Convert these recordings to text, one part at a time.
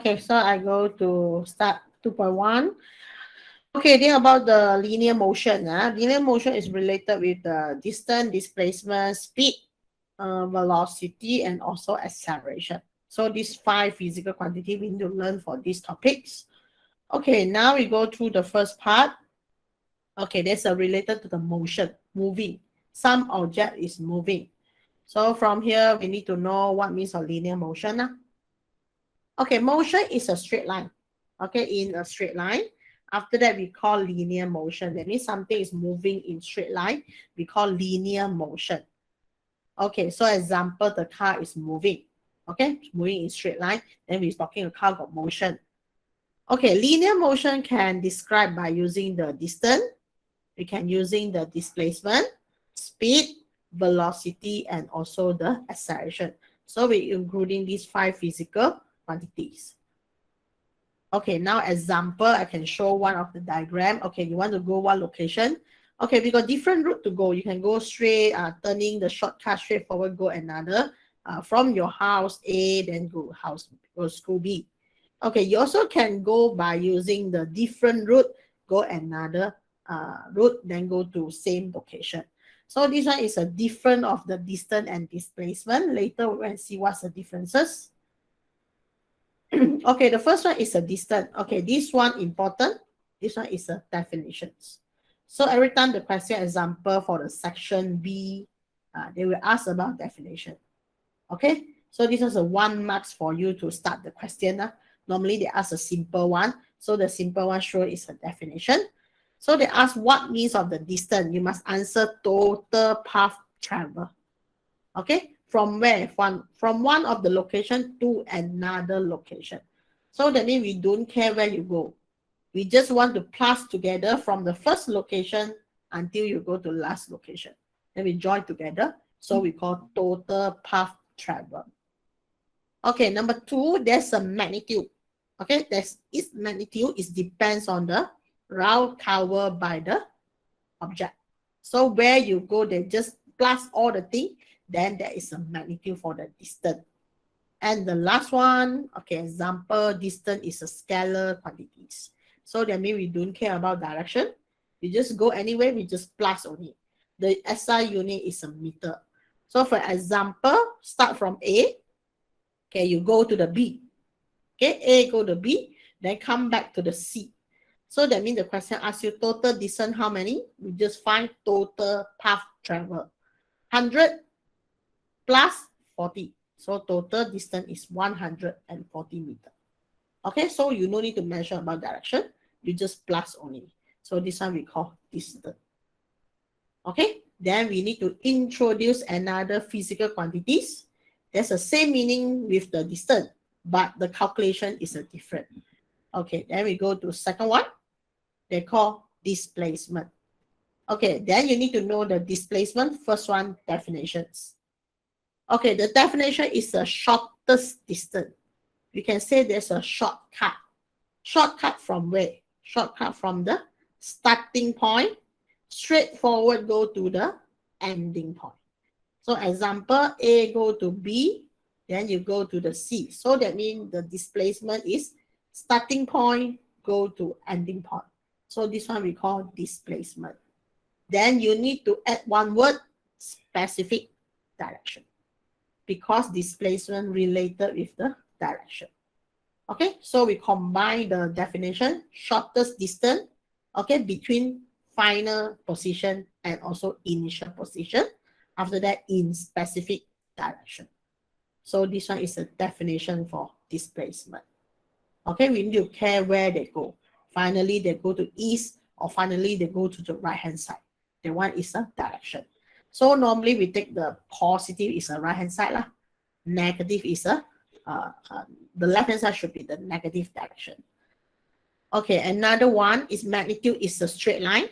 Okay, so I go to start 2.1. Okay, then about the linear motion. Linear motion is related with the distance, displacement, speed, velocity, and also acceleration. So these 5 physical quantity we need to learn for these topics. Okay, now we go through the first part. Okay, that's related to the motion, moving. Some object is moving. So from here, we need to know what means of linear motion. Okay, motion is a straight line. Okay, in a straight line. After that, we call linear motion. That means something is moving in straight line. We call linear motion. Okay, so example, the car is moving. Okay, moving in straight line. Then we're talking a car got motion. Okay, linear motion can describe by using the distance. We can using the displacement, speed, velocity, and also the acceleration. So we're including these 5 physical quantities. Okay, now example, I can show one of the diagram. Okay, you want to go one location. Okay, we got different route to go. You can go straight, turning the shortcut straight forward, go another. From your house A, then go school B. Okay, you also can go by using the different route, go another route, then go to same location. So this one is a different of the distance and displacement. Later we will see what's the differences. Okay, the first one is a distance. Okay, this one important. This one is a definitions. So every time the question example for the section B, they will ask about definition. Okay, so this is a 1 marks for you to start the question. Normally they ask a simple one. So the simple one sure is a definition. So they ask what means of the distance. You must answer total path travel. Okay, from where? From one of the location to another location. So that means we don't care where you go. We just want to plus together from the first location until you go to last location. Then we join together. So we call total path travel. Okay, number 2, there's a magnitude. Okay, its magnitude is depends on the route covered by the object. So where you go, they just plus all the thing, then there is a magnitude for the distance. And the last one, okay, example, distance is a scalar quantities. So that means we don't care about direction. You just go anywhere, we just plus only. The SI unit is a meter. So for example, start from A. Okay, you go to the B. Okay, A go to B, then come back to the C. So that means the question asks you total distance how many? We just find total path travel. 100 plus 40. So total distance is 140 meters. Okay, so you no need to measure about direction. You just plus only. So this one we call distance. Okay, then we need to introduce another physical quantities. There's the same meaning with the distance, but the calculation is a different. Okay, then we go to second one. They call displacement. Okay, then you need to know the displacement. First one, definitions. Okay, the definition is the shortest distance. You can say there's a shortcut. Shortcut from where? Shortcut from the starting point, straightforward go to the ending point. So example, A go to B, then you go to the C. So that means the displacement is starting point, go to ending point. So this one we call displacement. Then you need to add one word, specific direction, because displacement related with the direction. Okay, so we combine the definition, shortest distance, okay, between final position and also initial position. After that, in specific direction. So this one is a definition for displacement. Okay, we need to care where they go. Finally, they go to east, or finally they go to the right-hand side. The one is a direction. So normally we take the positive is a right-hand side lah. Negative is a the left-hand side should be the negative direction. Okay, another one is magnitude is a straight line.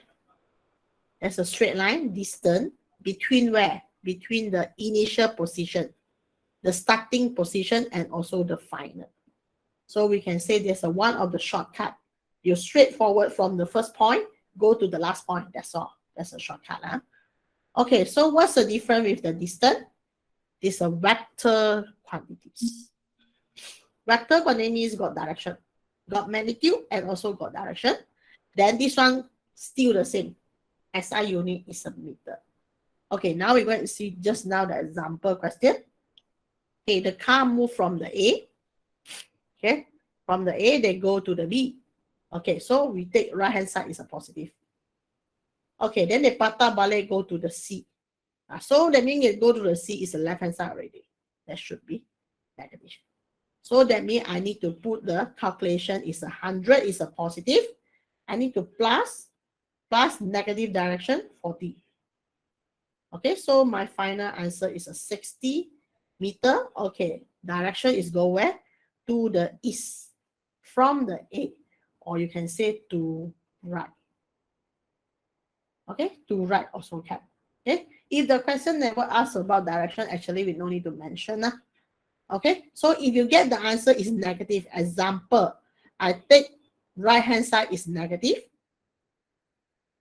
There's a straight line distance between where? Between the initial position, the starting position, and also the final. So we can say there's a one of the shortcut. You straightforward from the first point, go to the last point. That's all. That's a shortcut. Huh? Okay, so what's the difference with the distance? It's a vector quantities. Vector coordinate means got direction, got magnitude, and also got direction. Then this one still the same. SI unit is a meter. Okay, now we're going to see just now the example question. Okay, the car moved from the A. Okay, from the A, they go to the B. Okay, so we take right hand side is a positive. Okay, then the patah balik go to the C. So that means it go to the C is the left hand side already. That should be negative. So that means I need to put the calculation is 100 is a positive. I need to plus negative direction 40. Okay, so my final answer is a 60 meter. Okay, direction is go where? To the east from the A, or you can say to right. Okay, to right also can. Okay, if the question never asks about direction, actually we don't need to mention. Okay, so if you get the answer is negative, example, I take right hand side is negative,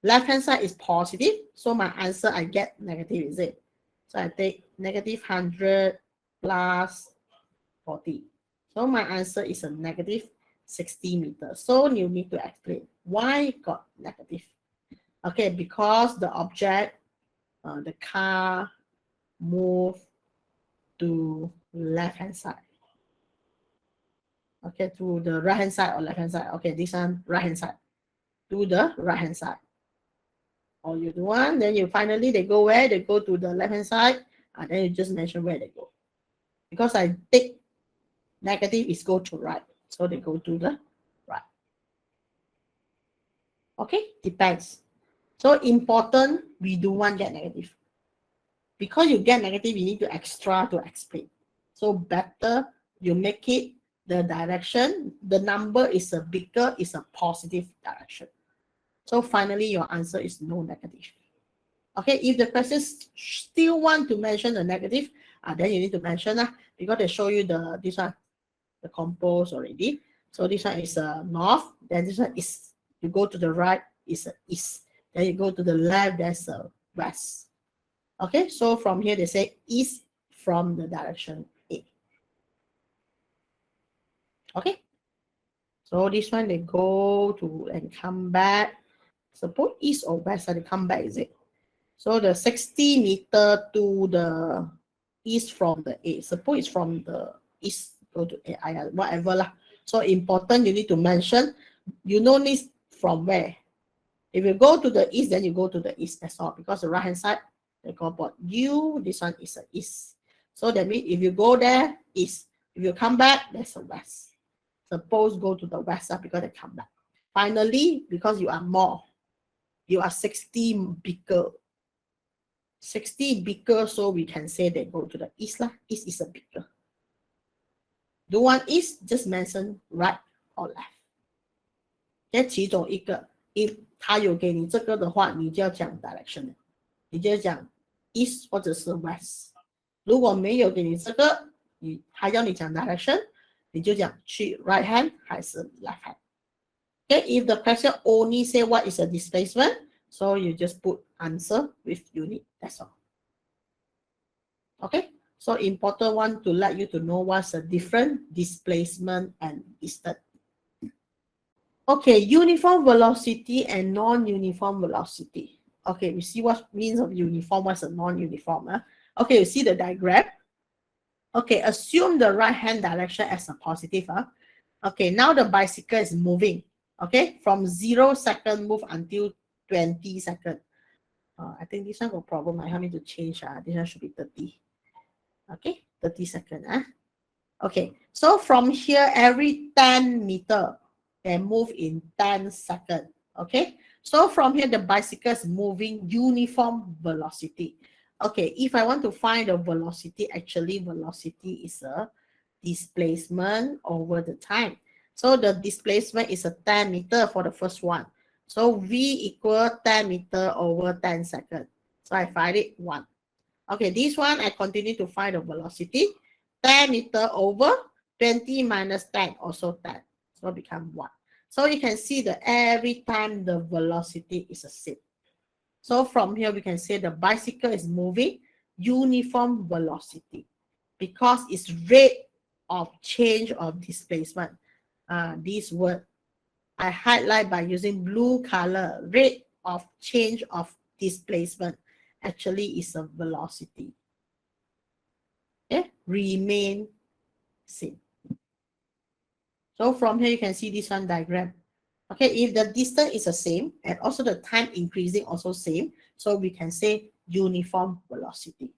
left hand side is positive, so my answer I get negative, is it? So I take negative 100 plus 40. So my answer is a negative 60 meters. So you need to explain why got negative. Okay, because the object, the car move to left hand side. Okay, to the right hand side or left hand side. Okay, this one right hand side. To the right hand side. Or you do one, then you finally they go where? They go to the left hand side, and then you just mention where they go. Because I take negative is go to right. So they go to the right. Okay, depends. So important, we do one get negative. Because you get negative, you need to extra to explain. So better you make it the direction, the number is a bigger, is a positive direction. So finally, your answer is no negative. Okay, if the question still want to mention the negative, then you need to mention because they show you this one, the compose already. So this one is north, then this one is, you go to the right, is east. Then you go to the left, there's a west. Okay, so from here they say east from the direction A. Okay, so this one they go to and come back. Suppose east or west, they come back, is it? So the 60 meter to the east from the A. Suppose it's from the east, go to A, whatever lah. So important, you need to mention, you know this from where. If you go to the east, then you go to the east, that's all. Because the right hand side, they go about U, this one is a east. So that means if you go there, east. If you come back, that's a west. Suppose go to the west side because they come back. Finally, because you are more, you are 60 bigger. 60 bigger, so we can say they go to the east lah. East is a bigger. Do one east, just mention right or left. 这其中一个 if 他有给你这个的话，你就要讲 direction， 你就要讲 east 或者是 west。如果没有给你这个，他要你讲 direction， 你就讲去 right hand 还是 left hand。Okay, if the question only say what is a displacement, so you just put answer with unit, that's all. Okay, so important one to let you to know what's the different displacement and distance. Okay, uniform velocity and non-uniform velocity. Okay, we see what means of uniform, what's a non-uniform. Okay, you see the diagram. Okay, assume the right hand direction as a positive. Okay, now the bicycle is moving. Okay, from 0 second move until 20 seconds. I think this one got problem. I have to change. This one should be 30. Okay, 30 seconds. Okay, so from here, every 10 meter, they move in 10 seconds. Okay, so from here, the bicycle is moving uniform velocity. Okay, if I want to find the velocity, actually velocity is a displacement over the time. So the displacement is a 10 meter for the first one. So V equal 10 meter over 10 seconds. So I find it 1. Okay, this one I continue to find the velocity. 10 meter over 20 minus 10, also 10. So become 1. So you can see that every time the velocity is the same. So from here we can say the bicycle is moving uniform velocity because it's red of change of displacement. This word I highlight by using blue color. Rate of change of displacement actually is a velocity. Okay, remain same. So from here you can see this one diagram. Okay, if the distance is the same and also the time increasing also same, so we can say uniform velocity.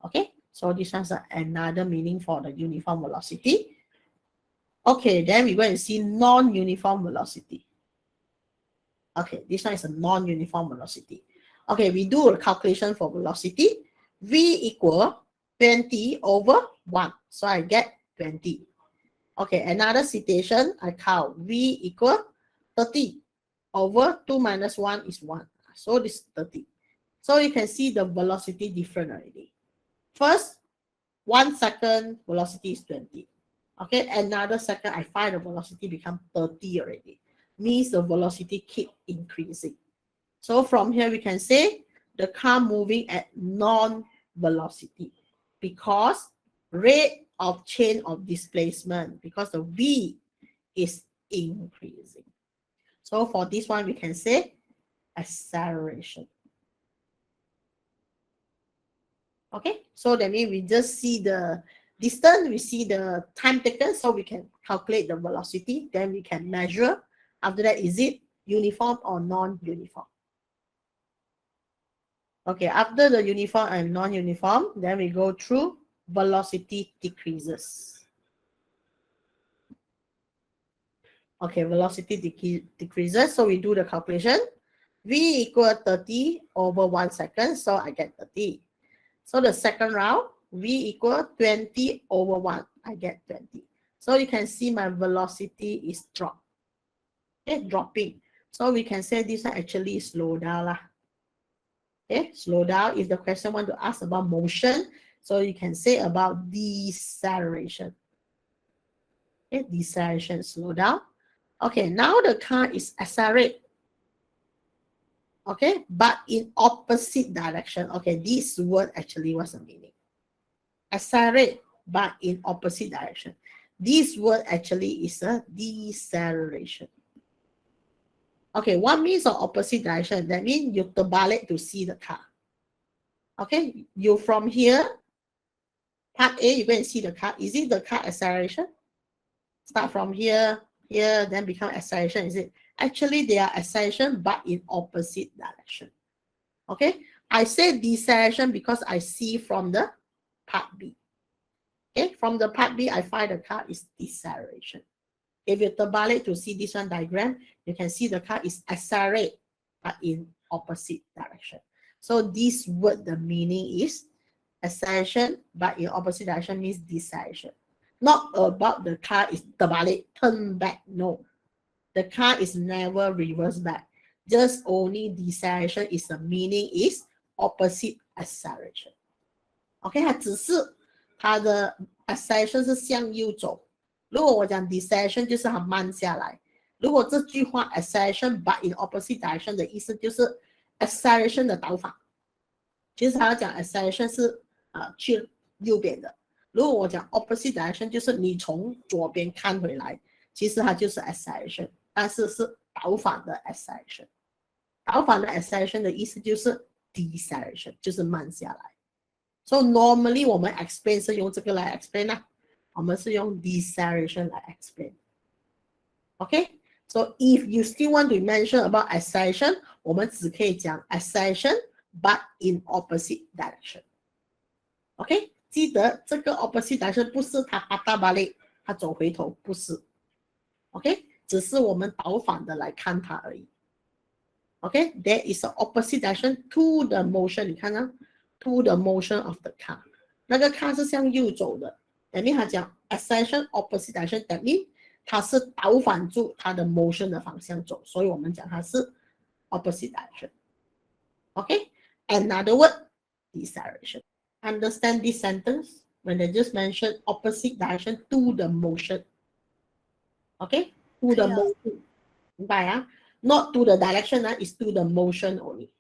Okay, so this one's another meaning for the uniform velocity. Okay, then we go and see non-uniform velocity. Okay, this one is a non-uniform velocity. Okay, we do a calculation for velocity. V equal 20 over 1. So I get 20. Okay, another situation, I count V equal 30 over 2 minus 1 is 1. So this is 30. So you can see the velocity different already. First, 1 second velocity is 20. Okay, another second I find the velocity become 30 already. Means the velocity keep increasing. So from here we can say the car moving at non-velocity because rate of change of displacement, because the V is increasing. So for this one we can say acceleration. Okay, so that means we just see the distance, we see the time taken, so we can calculate the velocity, then we can measure. After that, is it uniform or non-uniform? Okay, after the uniform and non-uniform, then we go through velocity decreases. Okay, velocity decreases, so we do the calculation. V equal 30 over 1 second, so I get 30. So the second round, V equal 20 over 1, I get 20. So you can see my velocity is dropping. So we can say this one actually slow down lah. Okay, slow down. If the question want to ask about motion, so you can say about deceleration. Okay, deceleration, slow down. Okay, now the car is accelerate. Okay, but in opposite direction. Okay, this word actually was the meaning. Accelerate, but in opposite direction. This word actually is a deceleration. Okay, what means of opposite direction? That means you terbalik to see the car. Okay, you from here, part A, you go and see the car. Is it the car acceleration? Start from here, then become acceleration, is it? Actually, they are acceleration, but in opposite direction. Okay, I say deceleration because I see from the part B. Okay, from the part B, I find the car is deceleration. If you terbalik to see this one diagram, you can see the car is accelerate, but in opposite direction. So this word, the meaning is acceleration, but in opposite direction means deceleration. Not about the car is terbalik, turn back. No, the car is never reverse back. Just only deceleration is the meaning is opposite acceleration. OK， 它只是它的 acceleration 是向右走。如果我讲 deceleration 就是它慢下来。如果这句话 acceleration but in opposite direction 的意思就是 acceleration 的倒反。其实它要讲 acceleration 是去右边的。如果我讲 opposite direction 就是你从左边看回来，其实它就是 acceleration， 但是是倒反的 acceleration。倒反的 acceleration 的意思就是 deceleration， 就是慢下来。So normally 我们 explain 是用这个来 explain 啦，我们是用 deceleration 来 explain。Okay， so if you still want to mention about acceleration， 我们只可以讲 acceleration but in opposite direction。OK， 记得这个 opposite direction 不是它patah balik，它走回头，不是。OK， 只是我们倒反的来看它而已。OK， there is an opposite direction to the motion， 你看啊 ，to the motion of the car， 那个 car 是向右走的。That means 它讲 acceleration opposite direction，that means 它是倒反住它的 motion 的方向走，所以我们讲它是 opposite direction。OK，another word deceleration。Understand this sentence when they just mention opposite direction to the motion. Okay, to the motion. 明白啊？ Not to the direction, it's to the motion only.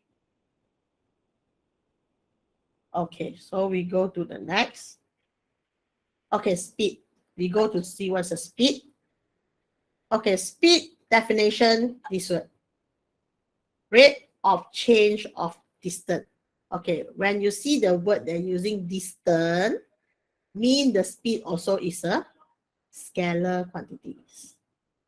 Okay, so we go to the next. Okay, speed. we go to see what's the speed. Okay, speed definition, this word. Rate of change of distance. Okay, when you see the word they're using distance, mean the speed also is a scalar quantities.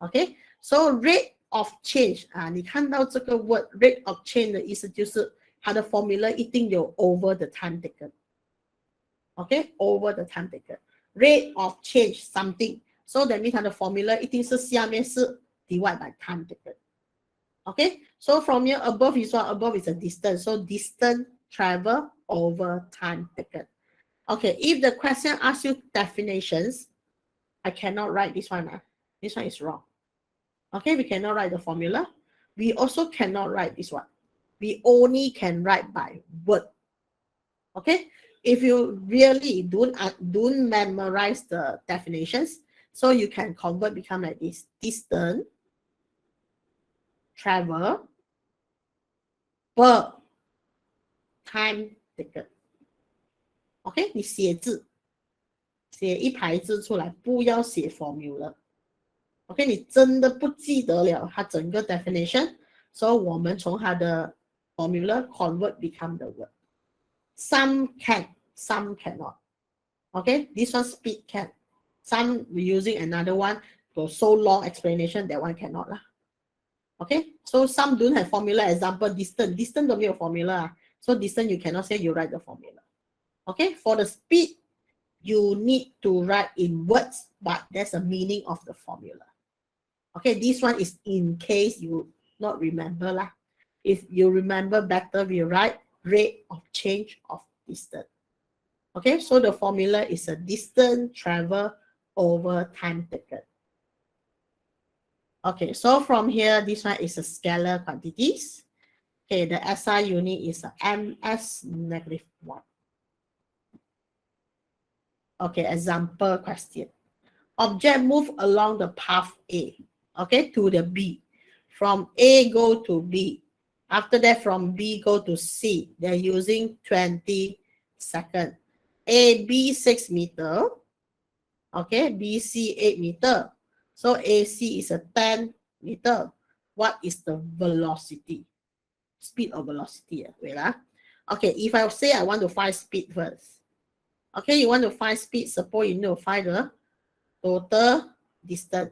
Okay, so rate of change 啊，你看到这个 word rate of change 的意思就是它的 formula 一定有 over the time taken. Okay, over the time taken. Rate of change something. So that means 它的 formula 一定是下面是 divide by time taken. Okay, so from here above is what? Above is a distance. So distance travel over time taken. Okay, if the question asks you definitions, I cannot write this one. This one is wrong. Okay, we cannot write the formula. We also cannot write this one. We only can write by word. Okay, if you really don't memorize the definitions, so you can convert become like this: distance travel per time taken. OK， 你写字，写一排字出来，不要写 formula。OK， 你真的不记得了它整个 definition， 所以我们从它的 formula convert become the word. Some can, some cannot. Okay, this one speed can. Some we using another one for so long explanation, that one cannot lah. Okay, so some don't have formula. Example, distance. Distance don't have formula. So distance you cannot say you write the formula. Okay, for the speed, you need to write in words, but there's a meaning of the formula. Okay, this one is in case you not remember lah. If you remember better, we write rate of change of distance. Okay, so the formula is a distance travel over time taken. Okay, so from here, this one is a scalar quantities. Okay, the SI unit is a ms-1. Okay, example question. Object move along the path A, okay, to the B. From A go to B. After that, from B go to C. They're using 20 seconds. AB 6 meter. Okay, BC 8 meter. So AC is a 10 meter. What is the velocity? Speed or velocity? Wait, okay, if I say I want to find speed first. Okay, you want to find speed, suppose you need to find the total distance.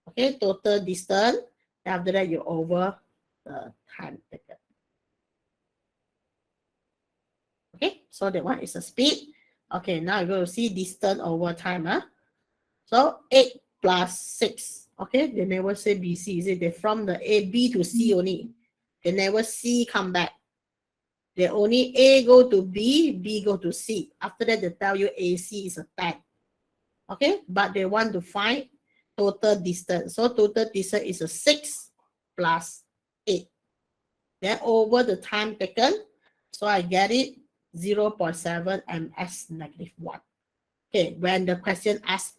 Okay, total distance. After that, you over the time taken. Okay, so that one is a speed. Okay, now you're going to see distance over time. So 8 plus 6. Okay, they never say BC. Is it they from the A, B to C only? They never C come back. They only A go to B, B go to C. After that, they tell you AC is a 10. Okay, but they want to find total distance. So total distance is a 6 plus 8. Then over the time taken, so I get it 0.7 ms-1. Okay, when the question asks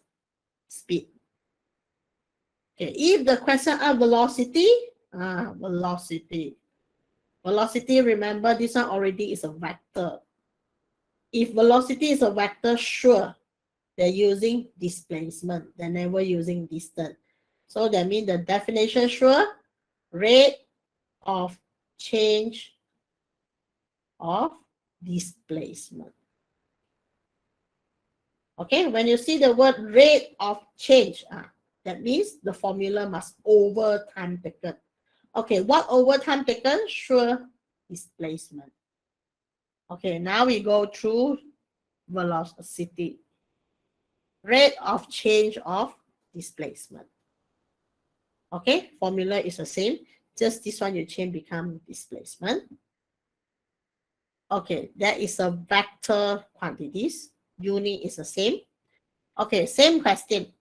speed. Okay, if the question asks velocity, velocity, remember this one already is a vector. If velocity is a vector, sure, they're using displacement. They're never using distance. So that means the definition, sure, rate of change of displacement. Okay, when you see the word rate of change, that means the formula must over time taken. Okay, what over time taken? Sure, displacement. Okay, now we go through velocity. Rate of change of displacement. Okay, formula is the same. Just this one you change become displacement. Okay, that is a vector quantities. Unit is the same. Okay, same question.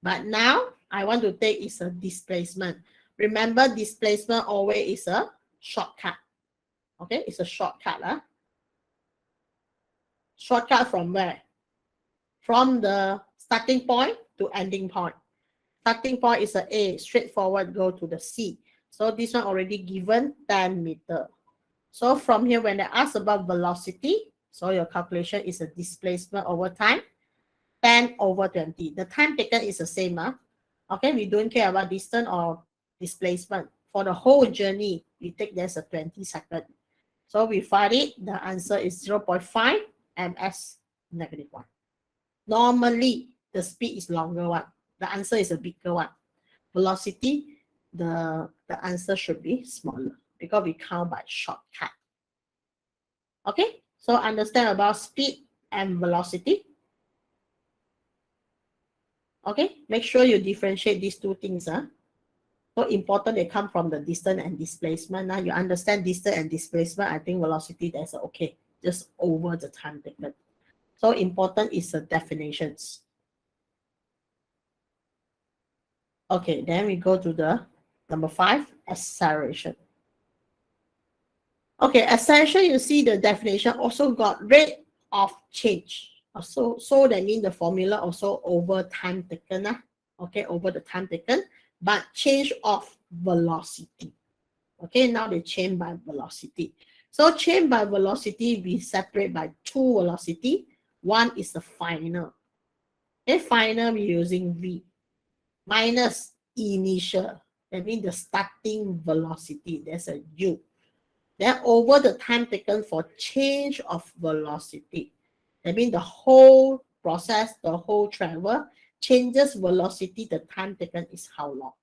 But now I want to take is a displacement. Remember, displacement always is a shortcut. Okay, it's a shortcut. Shortcut from where? From the starting point to ending point. Starting point is a A, straightforward, go to the C. So this one already given 10 meter. So from here, when they ask about velocity, so your calculation is a displacement over time. 10 over 20. The time taken is the same. Okay, we don't care about distance or displacement. For the whole journey, we take there's a 20 second. So we find it, the answer is 0.5 ms negative 1. Normally, the speed is longer one. The answer is a bigger one. Velocity, the answer should be smaller because we count by shortcut. Okay, so understand about speed and velocity. Okay, make sure you differentiate these two things. So important they come from the distance and displacement. Now you understand distance and displacement. I think velocity, that's okay. Just over the time taken. So important is the definitions. Okay, then we go to the number 5, acceleration. Okay, acceleration, you see the definition also got rate of change. So that means the formula also over time taken. Okay, over the time taken, but change of velocity. Okay, now they change by velocity. So change by velocity, we separate by 2 velocity. One is the final. Okay, final we're using V. Minus initial, that means the starting velocity, there's a U. Then over the time taken for change of velocity, that means the whole process, the whole travel changes velocity, the time taken is how long?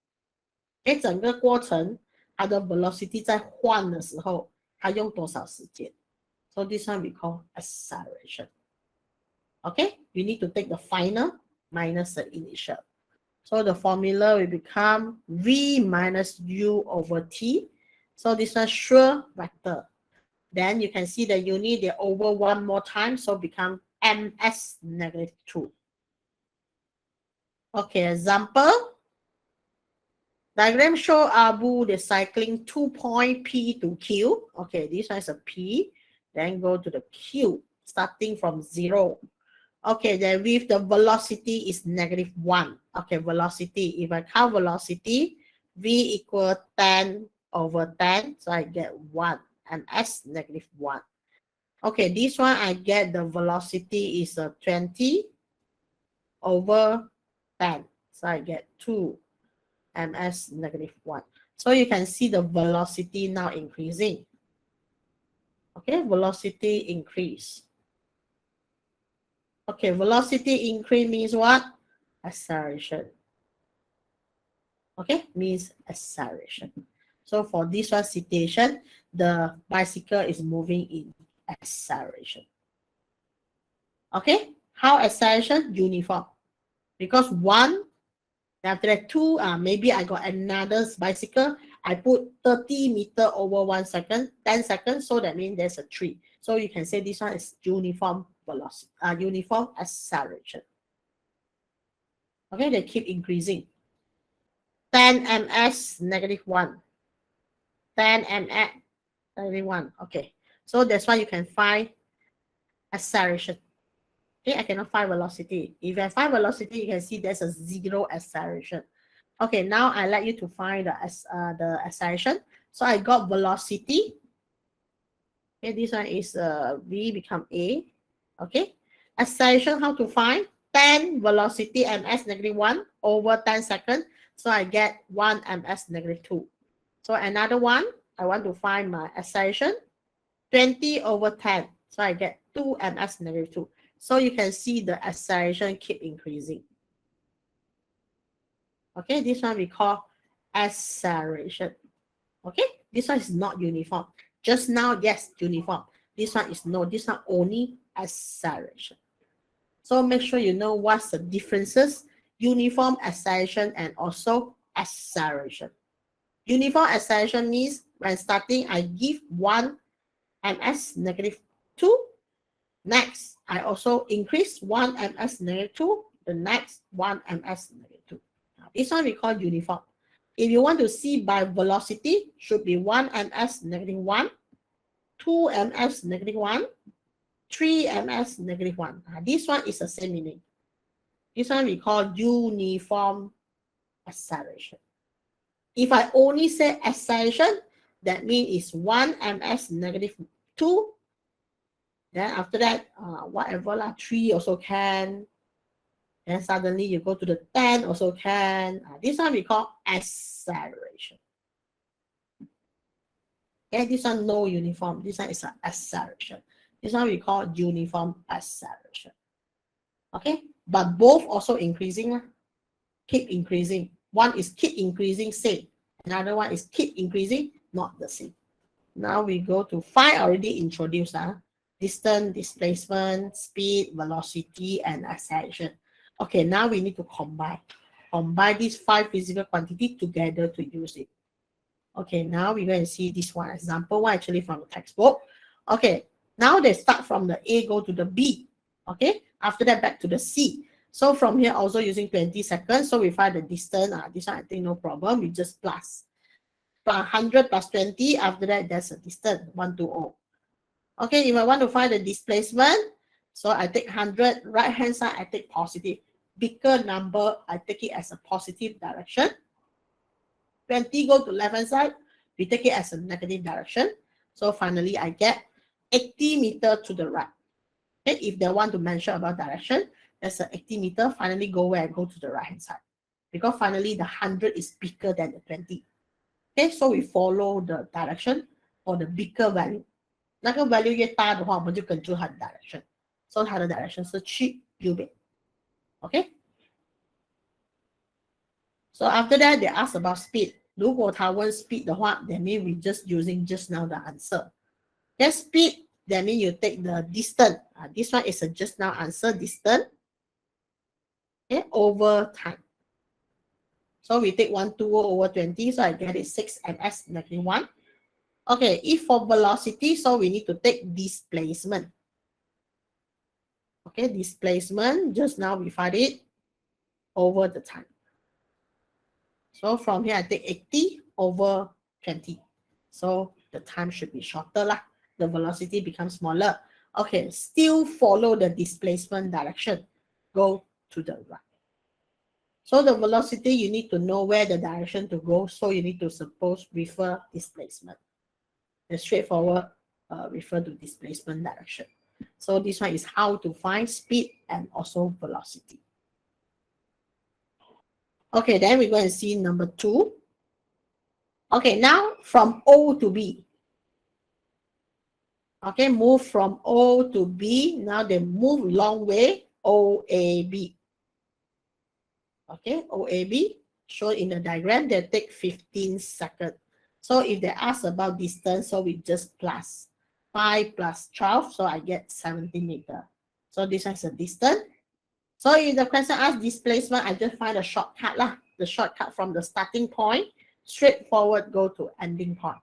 整个过程它的 velocity 在换的时候，它用多少时间？ So this one we call acceleration. Okay, you need to take the final minus the initial. So the formula will become V minus U over T. So this one sure vector. Then you can see the unit they over one more time, so become ms negative 2. Okay, example. Diagram show Abu the cycling 2 point P to Q. Okay, this one is a P. Then go to the Q, starting from 0. Okay, then with the velocity is negative 1. Okay, velocity. If I count velocity, V equal 10 over 10. So I get 1 and S negative 1. Okay, this one I get the velocity is 20 over 10. So I get 2 ms negative 1. So you can see the velocity now increasing. Okay, velocity increase. Okay, velocity increase means what? Acceleration. Okay, means acceleration. So for this one situation, the bicycle is moving in acceleration. Okay, how acceleration? Uniform. Because 1, after that 2, maybe I got another bicycle. I put 30 meters over 1 second, 10 seconds. So that means there's a 3. So you can say this one is uniform velocity, uniform acceleration. Okay, they keep increasing. 10 ms negative 1. 10 ms negative 1. Okay, so that's why you can find acceleration. Okay, I cannot find velocity. If I find velocity, you can see there's a 0 acceleration. Okay, now I like you to find the acceleration. So I got velocity. Okay, this one is V become A. Okay, acceleration, how to find? 10 velocity ms negative 1 over 10 seconds. So I get 1 ms negative 2. So another one, I want to find my acceleration. 20 over 10. So I get 2 ms negative 2. So you can see the acceleration keep increasing. Okay, this one we call acceleration. Okay, this one is not uniform. Just now, yes, uniform. This one is no, this one only acceleration. So make sure you know what's the differences, uniform acceleration and also acceleration. Uniform acceleration means when starting, I give 1 ms negative 2. Next, I also increase 1 ms negative 2. The next 1 ms negative 2. Now, this one we call uniform. If you want to see by velocity, should be 1 ms negative 1, 2 ms negative 1, 3 ms negative 1. This one is the same meaning. This one we call uniform acceleration. If I only say acceleration, that means it's 1 ms negative 2. Then after that, whatever, 3 also can. Then suddenly you go to the 10, also can. This one we call acceleration. Okay, this one no uniform. This one is an acceleration. This one we call uniform acceleration. Okay, but both also increasing. Keep increasing. One is keep increasing, same. Another one is keep increasing, not the same. Now we go to 5 already introduced. Distance, displacement, speed, velocity, and acceleration. Okay, now we need to combine. Combine these 5 physical quantities together to use it. Okay, now we're going to see this one example one actually from the textbook. Okay, now they start from the A, go to the B. Okay, after that back to the C. So from here also using 20 seconds. So we find the distance. This one I think no problem. We just plus 100 plus 20. After that, there's a distance 120. Okay, if I want to find the displacement, so I take 100. Right hand side I take positive. Bigger number I take it as a positive direction. 20 go to left hand side, we take it as a negative direction. So finally I get 80 meters to the right. Okay, if they want to mention about direction, there's an 80 meters. Finally go where I go to the right hand side. Because finally the 100 is bigger than the 20. Okay, so we follow the direction for the bigger value. 那个 value 越大的话，我们就跟住它的 direction。所以它的 direction 是去右边。Okay? So after that, they ask about speed. 如果他问 speed 的话 that means we just using just now the answer. Okay, speed, that means you take the distance. This one is a just now answer, distance. Okay, over time. So we take 120 over 20, so I get it 6 ms negative 1. Okay, if for velocity, so we need to take displacement. Okay, displacement, just now we find it over the time. So from here, I take 80 over 20. So the time should be shorter lah. The velocity becomes smaller. Okay, still follow the displacement direction. Go to the right. So the velocity, you need to know where the direction to go. So you need to suppose refer displacement. The straightforward refer to displacement direction. So this one is how to find speed and also velocity. Okay, then we're going to see number 2. Okay, now from O to B. Okay, move from O to B. Now they move long way, OAB. Okay, OAB, shown in the diagram, they take 15 seconds. So if they ask about distance, so we just plus 5 plus 12, so I get 70 meters. So this is a distance. So if the question asks displacement, I just find a shortcut lah. The shortcut from the starting point, straightforward go to ending point.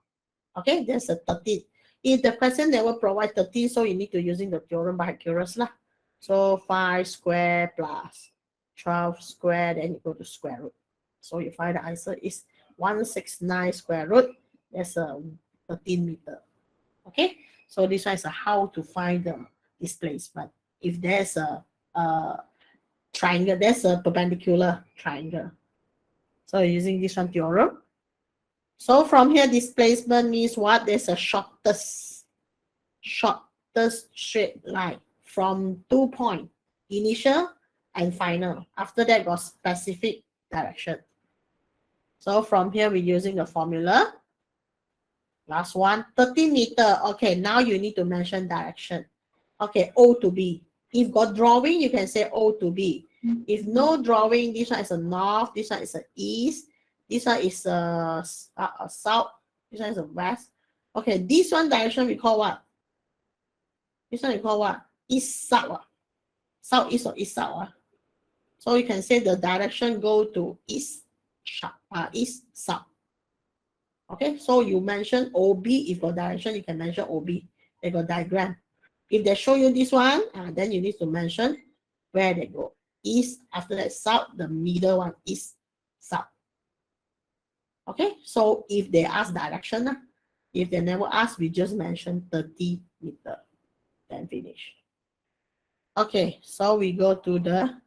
Okay, there's a 13. If the question never provide 13, so you need to using the theorem by Curious lah. So 5 square plus 12 square, then you go to square root. So you find the answer is 169 square root. That's a 13 meter. Okay, so this one is a how to find the displacement. If there's a triangle, there's a perpendicular triangle. So using this one theorem. So from here, displacement means what? There's a shortest straight line from 2 points, initial and final. After that, got specific direction. So from here, we're using the formula. Last one, 30 meter. Okay, now you need to mention direction. Okay, O to B. If got drawing, you can say O to B. If no drawing, this one is a north, this one is a east, this one is a south, this one is a west. Okay, this one direction we call what? This one we call what? East, south. South, east, or east, south. So you can say the direction go to east, east, south. Okay, so you mention OB. If got direction, you can mention OB. They got diagram. If they show you this one, then you need to mention where they go. East, after that south, the middle one is south. Okay, so if they ask direction, if they never ask, we just mention 30 meter, then finish. Okay, so we go to the,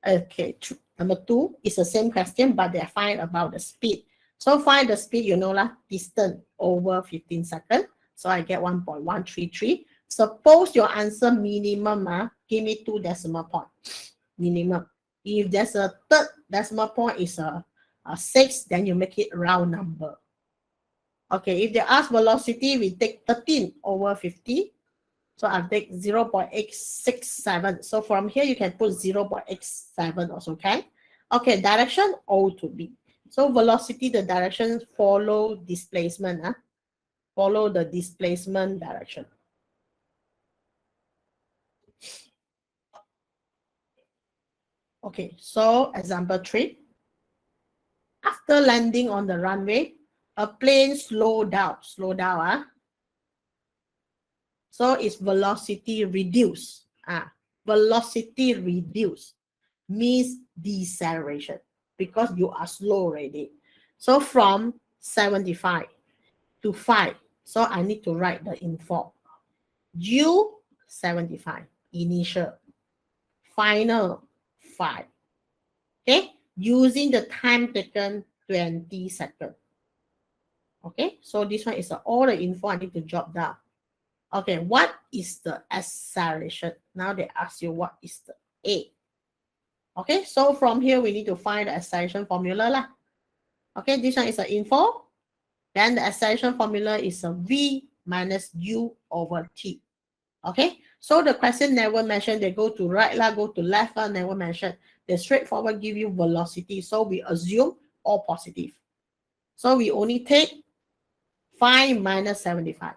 okay, number 2 is the same question, but they find about the speed. So find the speed, you know lah, distance over 15 seconds. So I get 1.133. Suppose your answer minimum, give me 2 decimal points. Minimum. If there's a third decimal point is a 6, then you make it round number. Okay, if they ask velocity, we take 13 over 50. So I'll take 0.867. So from here, you can put 0.87 also, okay? Okay, direction O to B. So velocity, the direction follow displacement. Follow the displacement direction. Okay, so example 3. After landing on the runway, a plane slow down. So its velocity reduce. Velocity reduce means deceleration because you are slow already. So from 75 to 5. So I need to write the inform. U 75 initial, final 5. Okay, using the time taken 20 seconds. Okay, so this one is all the info I need to jot down. Okay, what is the acceleration? Now they ask you what is the A. Okay, so from here we need to find the acceleration formula lah. Okay, this one is the info. Then the acceleration formula is a V minus U over T. Okay, so the question never mentioned they go to right lah, go to left lah, never mentioned. They straightforward give you velocity. So we assume all positive. So we only take 5 minus 75.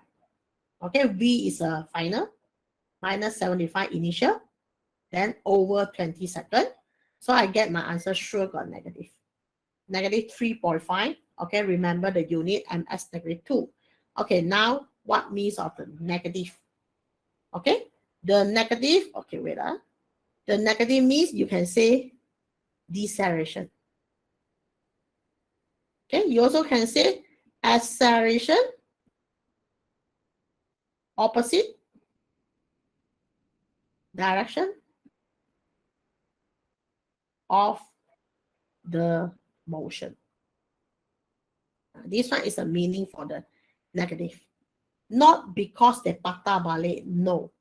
Okay, V is a final, minus 75 initial, then over 20 seconds. So I get my answer sure got negative. Negative 3.5. Okay, remember the unit MS negative 2. Okay, now what means of the negative? Okay, the negative, okay, wait. The negative means you can say deceleration. Okay, you also can say acceleration, opposite direction of the motion. This one is a meaning for the negative. Not because they patah balik, no.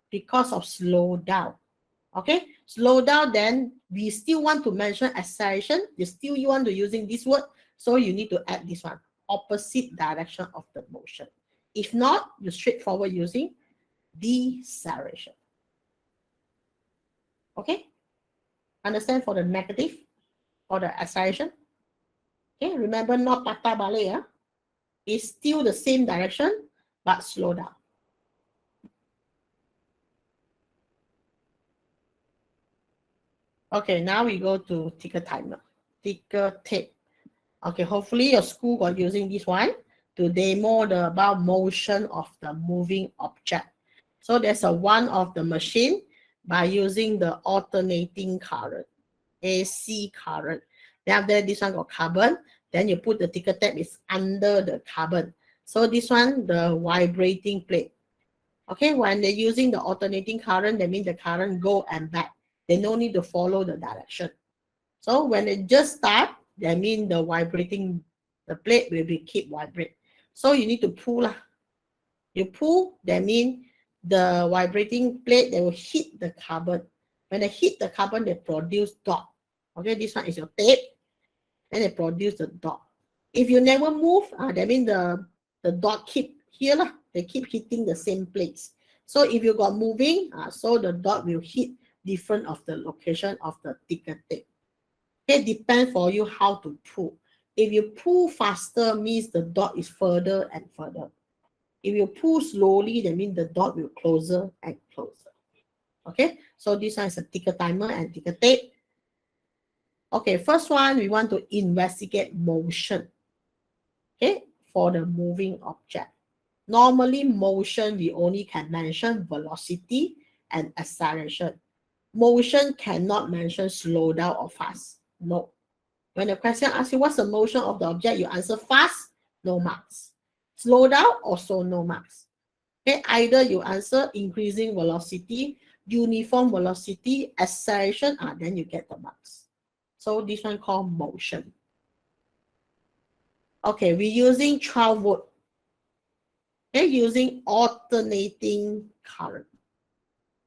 Because of slow down. Okay, slow down, then we still want to mention acceleration. You still want to using this word, so you need to add this one, opposite direction of the motion. If not, you straightforward using deceleration. Okay, understand for the negative or the acceleration? Okay, remember not patah balik. It's still the same direction, but slow down. Okay, now we go to ticker timer, ticker tape. Okay, hopefully your school got using this one to demo the about motion of the moving object. So there's a one of the machine by using the alternating current, AC current. Then after this one got carbon. Then you put the ticker tape is under the carbon. So this one, the vibrating plate. Okay, when they're using the alternating current, that means the current go and back. They no need to follow the direction. So when it just start, that means the vibrating, the plate will be keep vibrate. So you need to pull. You pull, that means the vibrating plate, they will hit the carbon. When they hit the carbon, they produce dot. Okay, this one is your tape. Then they produce the dot. If you never move, that means the dot keep here. They keep hitting the same place. So if you got moving, so the dot will hit different of the location of the ticker tape. It depends for you how to pull. If you pull faster, means the dot is further and further. If you pull slowly, that means the dot will closer and closer. Okay, so this one is a ticker timer and ticker tape. Okay, first one, we want to investigate motion. Okay, for the moving object. Normally, motion, we only can mention velocity and acceleration. Motion cannot mention slow down or fast. No. When the question asks you what's the motion of the object, you answer fast, no marks. Slow down, also no marks. Okay, either you answer increasing velocity, uniform velocity, acceleration, then you get the marks. So this one called motion. Okay, we're using 12 volt. Okay, using alternating current.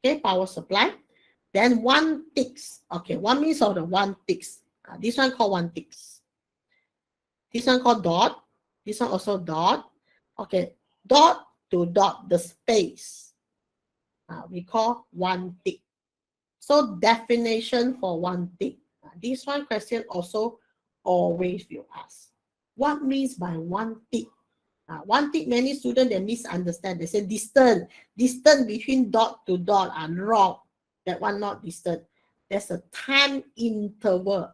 Okay, power supply. Then 1 ticks. Okay, 1 means of the 1 ticks. This one called 1 ticks. This one called dot. This one also dot. Okay, dot to dot, the space. We call 1 tick. So definition for 1 tick. This one question also always will ask. What means by 1 tick? 1 tick, many students, they misunderstand. They say distance. Distance between dot to dot are wrong. That one not distance. There's a time interval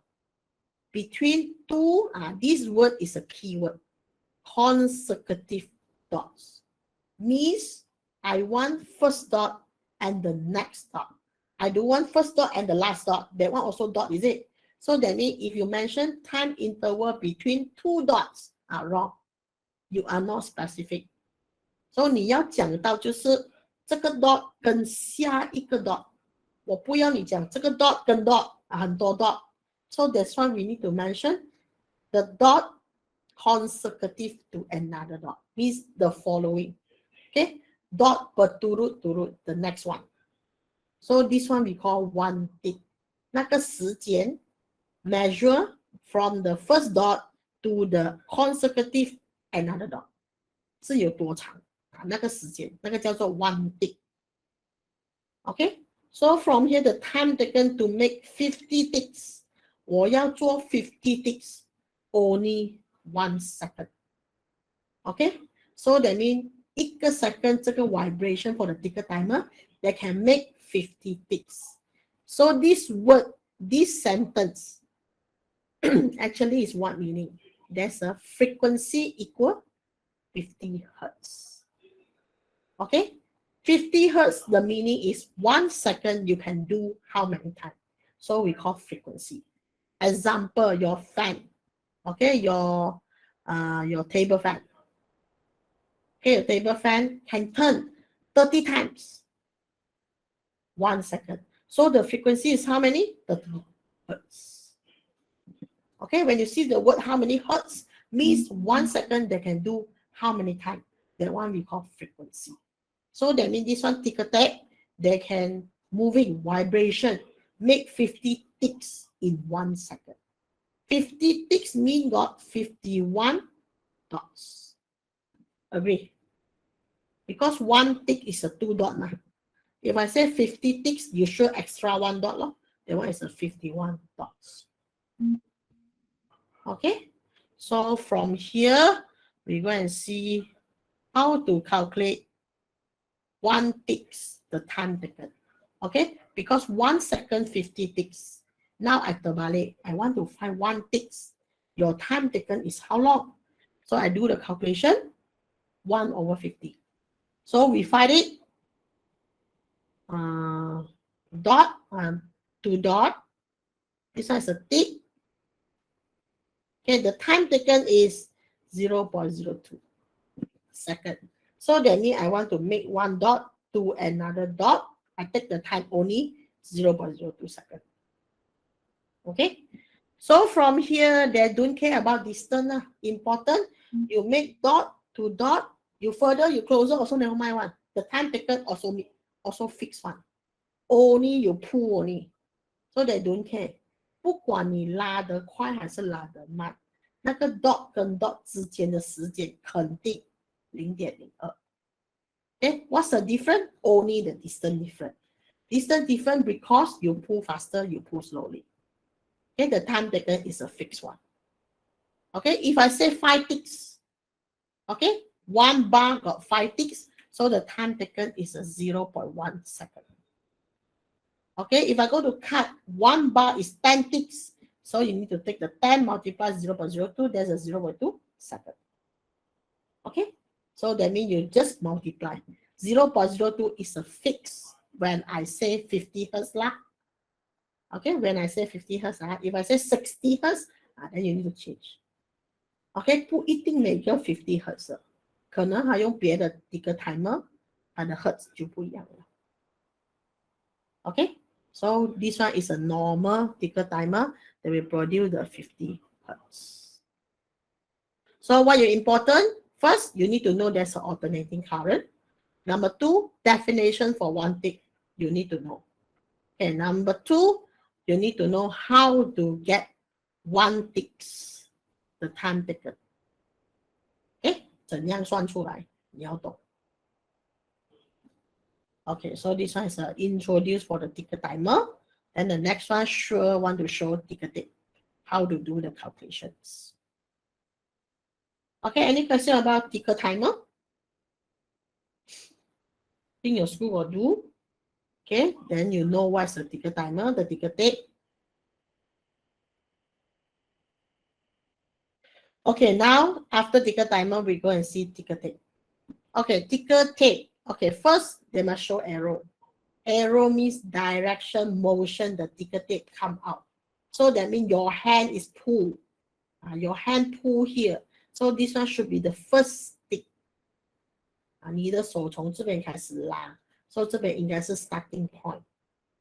between two. This word is a key word. Consecutive dots. Means I want first dot and the next dot. I don't want first dot and the last dot. That one also dot, is it? So that means if you mention time interval between 2 dots are wrong. You are not specific. So 你要讲到就是这个 dot 跟下一个 dot。我不要你讲这个 dot 跟 dot 很多 dot. So that's why we need to mention the dot consecutive to another dot. Means the following. Okay? Dot berturut-turut, the next one. So this one we call 1 tick. 那个时间 measure from the first dot to the consecutive another dot. 是有多长？那个时间，那个叫做 1 tick. Okay? So from here, the time taken to make 50 ticks. 我要做50 ticks. Only 1 second. Okay? So that means 1 second 这个 vibration for the ticker timer, they can make 50 ticks. So this word, this sentence, actually is what meaning? There's a frequency equal 50 hertz. Okay? 50 hertz, the meaning is 1 second you can do how many times? So we call frequency. Example, your fan. Okay, your table fan. Okay, your table fan can turn 30 times. 1 second. So the frequency is how many? 30 hertz. Okay, when you see the word how many hertz, means 1 second they can do how many times? That one we call frequency. So that means this one ticker tape, they can moving vibration, make 50 ticks in 1 second. 50 ticks mean got 51 dots. Agree? Because 1 tick is a 2 dot now. If I say 50 ticks, you show extra 1 dot. That one is a 51 dots. Okay? So from here, we go and see how to calculate 1 ticks, the time taken. Okay? Because 1 second, 50 ticks. Now at the ballet, I want to find 1 ticks. Your time taken is how long? So I do the calculation, 1 over 50. So we find it, dot, 2 dot. This one is a tick. Okay, the time taken is 0.02 second. So that means I want to make 1 dot to another dot. I take the time only 0.02 second. Okay. So from here, they don't care about distance. Important, you make dot to dot. You further, you closer, also never mind one. The time taken also fixed one. Only you pull only. So they don't care. 不管你拉得快还是拉得慢，那个 dot 跟 dot 之间的时间肯定 0.02. Okay, what's the difference? Only the distance different. Distance different because you pull faster, you pull slowly. Okay, the time taken is a fixed one. Okay, if I say 5 ticks, okay, 1 bar got 5 ticks, so the time taken is a 0.1 second. Okay, if I go to cut, 1 bar is 10 ticks, so you need to take the 10 multiply 0.02, there's a 0.2 second. Okay, so that means you just multiply. 0.02 is a fix when I say 50 hertz lah. Okay, when I say 50 hertz, if I say 60 hertz, then you need to change. Okay, 不一定每个50 hertz， 可能还用别的一个 timer， 它的 hertz 就不一样了。Okay, so this one is a normal ticker timer that will produce the 50 hertz. So what is important? First, you need to know there's an alternating current. Number 2, definition for 1 tick, you need to know. Okay, number 2, you need to know how to get 1 ticks, the time taken. Okay, 怎样算出来？你要懂。Okay, so this one is introduced for the ticker timer. And the next one sure want to show ticker tape, how to do the calculations. Okay, any question about ticker timer? In your school will do. Okay, then you know what's the ticker timer, the ticker tape. Okay, now after ticker timer, we go and see ticker tape. Okay, ticker tape. Okay, first they must show arrow. Arrow means direction, motion, the ticker tape come out. So that means your hand is pulled. Your hand pull here. So this one should be the first stick. 你的手从这边开始拉。So 这边应该是 starting point.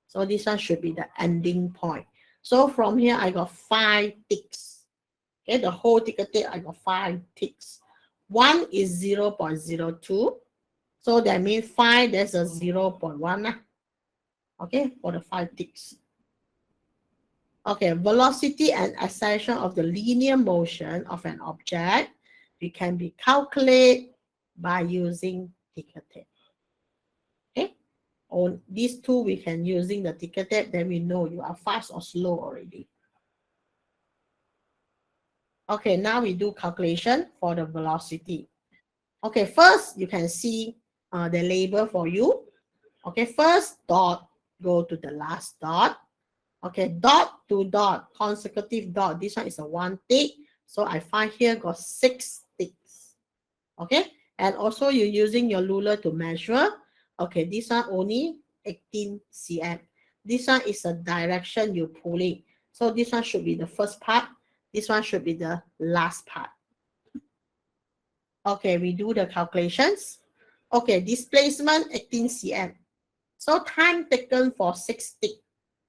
So this one should be the ending point. So from here, I got 5 ticks. Okay, the whole ticker tape, I got 5 ticks. 1 is 0.02. So that means 5, there's a 0.1. Okay, for the 5 ticks. Okay, velocity and acceleration of the linear motion of an object, it can be calculated by using ticker tape. Okay, on these two we can using the ticker tape, then we know you are fast or slow already. Okay, now we do calculation for the velocity. Okay, first you can see the label for you. Okay, first dot go to the last dot. Okay, dot to dot, consecutive dot. This one is a 1 tick. So I find here got 6 ticks. Okay, and also you're using your ruler to measure. Okay, this one only 18 cm. This one is a direction you're pulling. So this one should be the first part. This one should be the last part. Okay, we do the calculations. Okay, displacement 18 cm. So time taken for 6 ticks.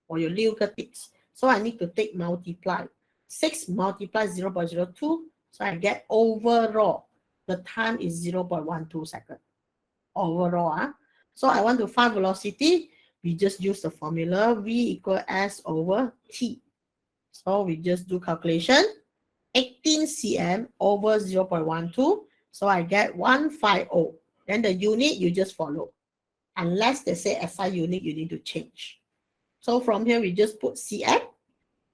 Or your 6个 ticks. So I need to take multiply. 6 multiply 0.02. So I get overall, the time is 0.12 seconds. Overall. So I want to find velocity. We just use the formula V equal S over T. So we just do calculation. 18 cm over 0.12. So I get 150. Then the unit you just follow. Unless they say SI unit, you need to change. So from here, we just put cm,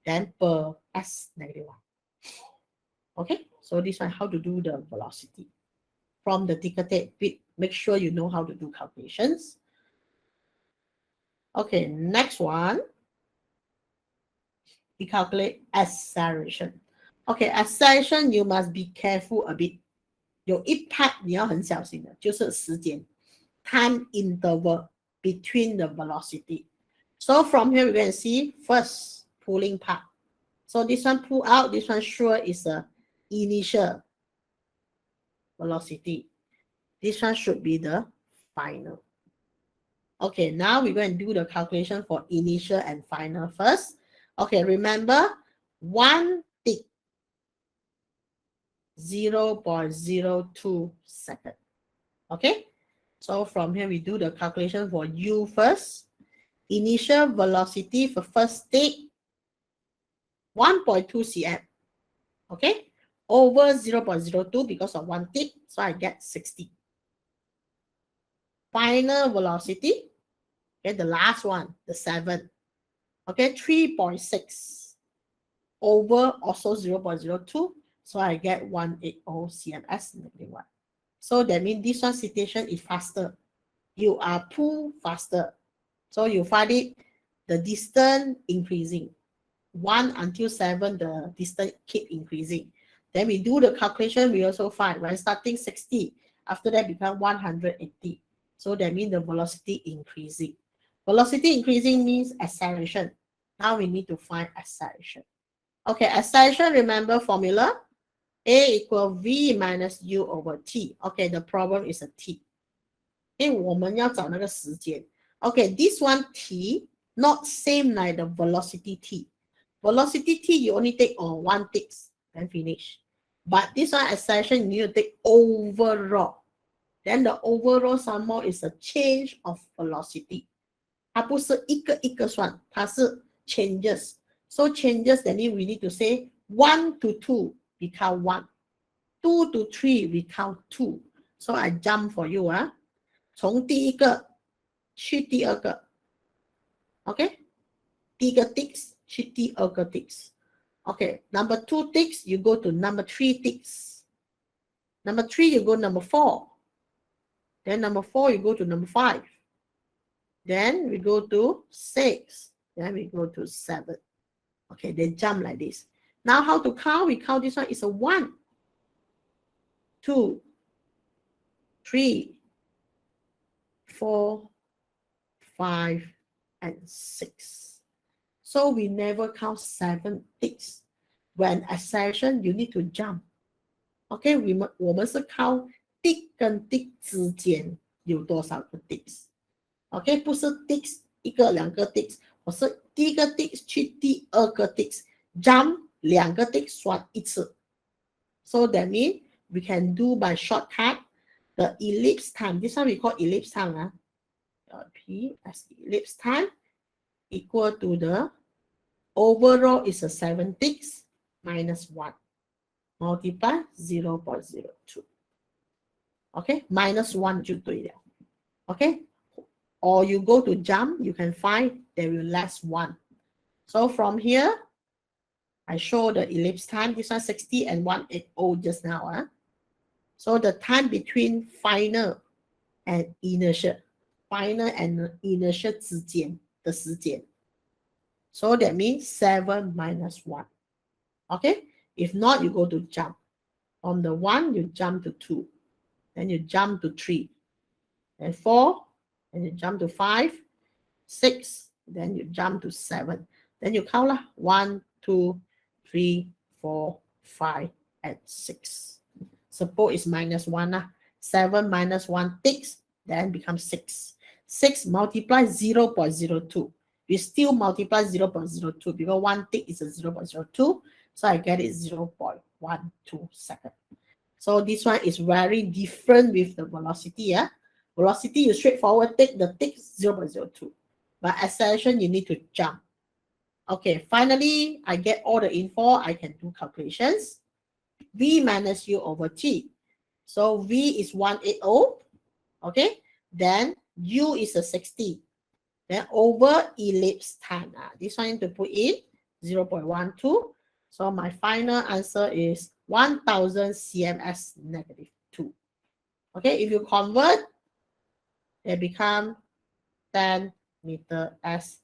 then per s -1. Okay, so this one, how to do the velocity. From the ticker tape, make sure you know how to do calculations. Okay, next one. We calculate acceleration. Okay, acceleration, you must be careful a bit. 有一 part 你要很小心的，就是时间 time interval between the velocity. So from here, we can see first pulling part. So this one pull out, this one sure is a initial velocity. This one should be the final. Okay, now we're going to do the calculation for initial and final first. Okay, remember 1 tick, 0.02 second. Okay, so from here we do the calculation for U first. Initial velocity for first tick, 1.2 cm. Okay, over 0.02 because of 1 tick, so I get 60. Final velocity, okay, the last one, the 7. Okay, 3.6 over also 0.02, so I get 180 cms -1. So that means this one situation is faster. You are pull faster. So you find it, the distance increasing. 1 until 7, the distance keep increasing. Then we do the calculation, we also find when starting 60, after that become 180. So that means the velocity increasing. Velocity increasing means acceleration. Now we need to find acceleration. Okay, acceleration, remember formula? A equal V minus U over T. Okay, the problem is a T. 因为我们要找那个时间。Okay, this one T, not same like the velocity T. Velocity T, you only take on 1 tick, then finish. But this one acceleration, you need to take overall. Then the overall some more is a change of velocity. 它不是一个一个算，它是 changes. So changes, that means we need to say 1 to 2, we count 1. 2 to 3, we count 2. So I jump for you. 从第一个去第二个 OK， 第一个 ticks 去第二个 ticks OK, number 2 ticks, you go to number 3 ticks. Number 3, you go number 4. Then number 4, you go to number 5. Then we go to 6. Then we go to 7. Okay, they jump like this. Now how to count? We count this one is a 1, 2, 3, 4, 5, and 6. So we never count 7 ticks. When acceleration, you need to jump. OK， 我们是 count tick 跟 tick 之间有多少个 ticks。OK， 不是 ticks 一个两个 ticks， 我是第一个 ticks 去第二个 ticks，jump 两个 ticks 算一次。So that means we can do by shortcut the ellipse time. This one we call ellipse time. P as ellipse time equal to the overall is a 7 ticks minus 1 multiply 0.02. Okay, minus 1 就对了。Okay, or you go to jump, you can find there will less 1. So from here, I show the ellipse time. This one 60 and 180 just now. So the time between final and inertia, final and inertia 之间的时间。So that means 7 minus 1. Okay, if not, you go to jump. From the 1, you jump to 2. Then you jump to 3. Then 4. Then you jump to 5, 6. Then you jump to 7. Then you count 1, 2, 3, 4, 5, and 6. Suppose it's minus 1. 7 minus 1 ticks, then becomes 6. 6 multiply 0.02. We still multiply 0.02 because 1 tick is a 0.02. So I get it 0.12 seconds. So this one is very different with the velocity. Velocity, you straightforward take the tick 0.02. But acceleration, you need to jump. Okay, finally, I get all the info. I can do calculations. V minus U over T. So V is 180. Okay, then U is a 60. Then over ellipse time. This one I need to put in 0.12. So my final answer is 1000 cms negative 2. Okay, if you convert, they become 10 meter s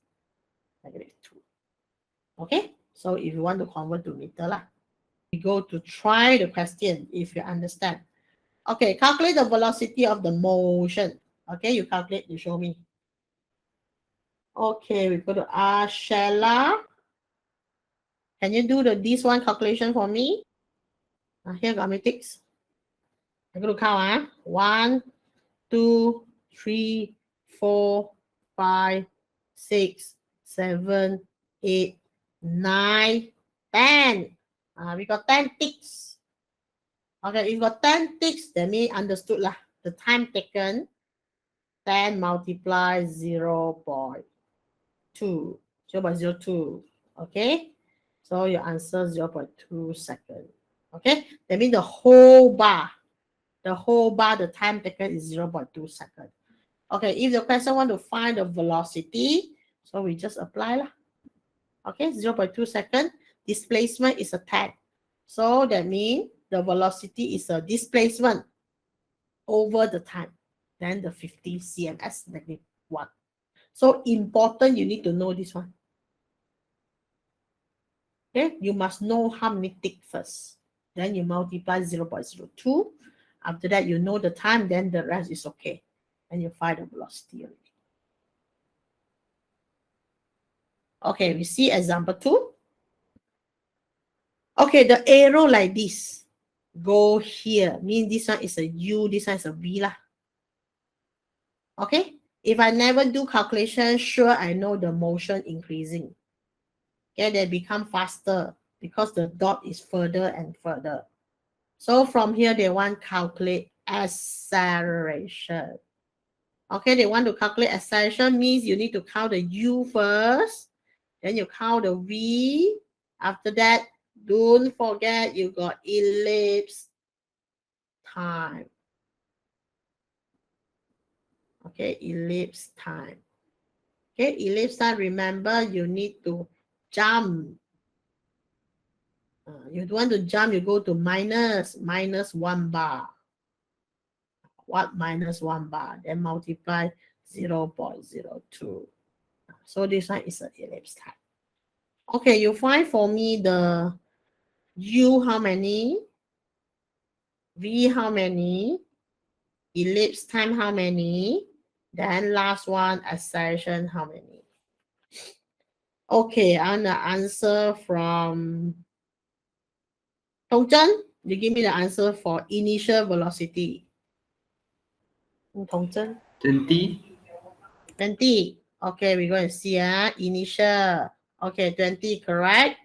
negative 2. Okay, so if you want to convert to meter, we go to try the question if you understand. Okay, calculate the velocity of the motion. Okay, you calculate, you show me. Okay, we go to Shella. Can you do this one calculation for me? Here got me ticks. I'm going to count. 1, 2, 3, 4, 5, 6, 7, 8, 9, 10. We got 10 ticks. Okay, if you got 10 ticks, that means understood lah. The time taken, 10 multiply 0.2. 0.02. Okay, so your answer 0.2 seconds. Okay, that means the whole bar, the time taken is 0.2 seconds. Okay, if the question want to find the velocity, so we just apply lah. Okay, 0.2 seconds. Displacement is a 10. So that means the velocity is a displacement over the time. Then the 50 cms negative 1. So important, you need to know this one. Okay, you must know how many ticks first. Then you multiply 0.02. After that, you know the time, then the rest is okay. And you find the velocity already. Okay, we see example 2. Okay, the arrow like this. Go here. Mean this one is a U, this one is a V lah. Okay, if I never do calculation, sure I know the motion increasing. Okay, they become faster because the dot is further and further. So from here, they want calculate acceleration. Okay, they want to calculate acceleration means you need to count the U first. Then you count the V. After that, don't forget you got ellipse time. Okay, ellipse time. Okay, ellipse time, remember you need to jump. You want to jump, you go to minus 1 bar. What minus 1 bar? Then multiply 0.02. So this one is an ellipse time. Okay, you find for me the U how many? V how many? Ellipse time how many? Then last one, acceleration how many? Okay, I'm the answer from Tongzhen. You give me the answer for initial velocity. Tongzhen. 20. 20. Okay, we're going to see initial. Okay, 20, correct.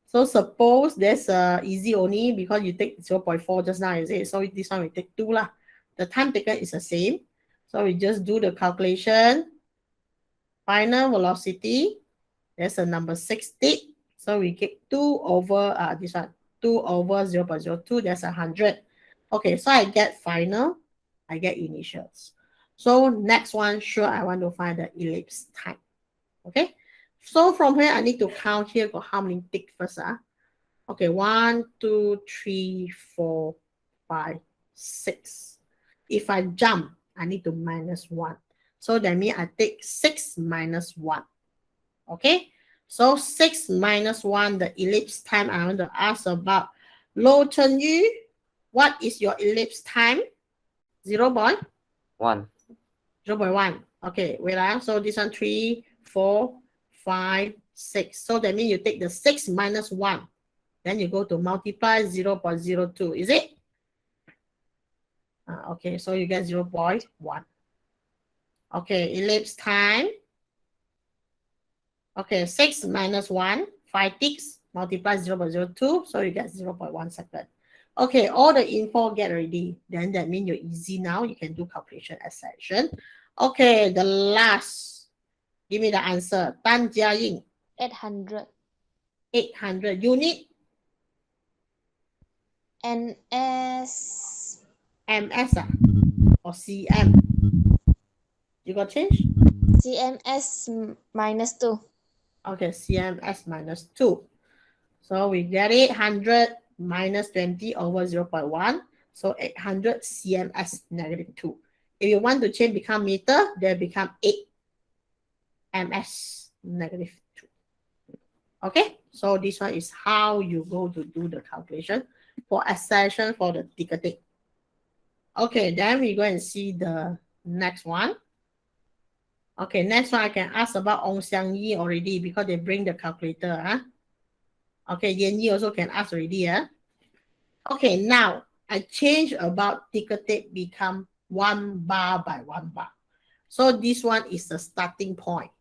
So suppose there's easy only because you take 0.4 just now, is it? So this one we take 2 lah. The time taken is the same. So we just do the calculation. Final velocity, there's a number 60. So we get 2 over this one, 2 over 0.02, that's 100. Okay, so I get final, I get initials. So next one, sure, I want to find the ellipse time. Okay, so from here, I need to count here, got how many tick first. Okay, 1, 2, 3, 4, 5, 6. If I jump, I need to minus 1. So that means I take 6 minus 1. Okay, so 6 minus 1, the ellipse time I want to ask about. Lo Chenyu, what is your ellipse time? 0.1. 0.1. Okay, wait. So this one 3, 4, 5, 6. So that means you take the 6 minus 1. Then you go to multiply 0.02. Is it? Okay, so you get 0.1. Okay, ellipse time. Okay, 6 minus 1, 5 ticks, multiply 0.02, so you get 0.1 second. Okay, all the info get ready. Then that means you're easy now. You can do calculation acceleration. Okay, the last. Give me the answer. Tan Jiaying. 800. 800 unit. NS. MS or CM? You got change? CMS minus 2. Okay, CMS minus 2. So we get it 100 minus 20 over 0.1. So 800 CMS negative 2. If you want to change become meter, they become 8 MS negative 2. Okay, so this one is how you go to do the calculation for acceleration for the ticketing. Okay, then we go and see the next one. Okay, next one I can ask about Ong Xiang Yi already because they bring the calculator. Okay, Yan Yi also can ask already. Okay, now I change about ticketed become 1 bar by 1 bar. So this one is the starting point.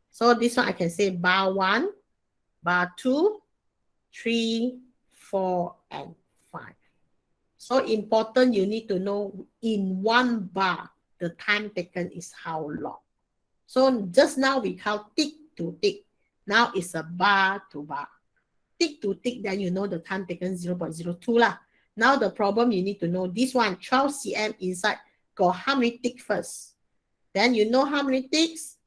So this one I can say bar 1, bar 2, 3, 4, and 5. So important, you need to know in 1 bar, the time taken is how long. So just now we count tick to tick. Now it's a bar to bar. Tick to tick, then you know the time taken 0.02 lah. Now the problem you need to know this one 12 cm inside got how many tick first. Then you know how many ticks.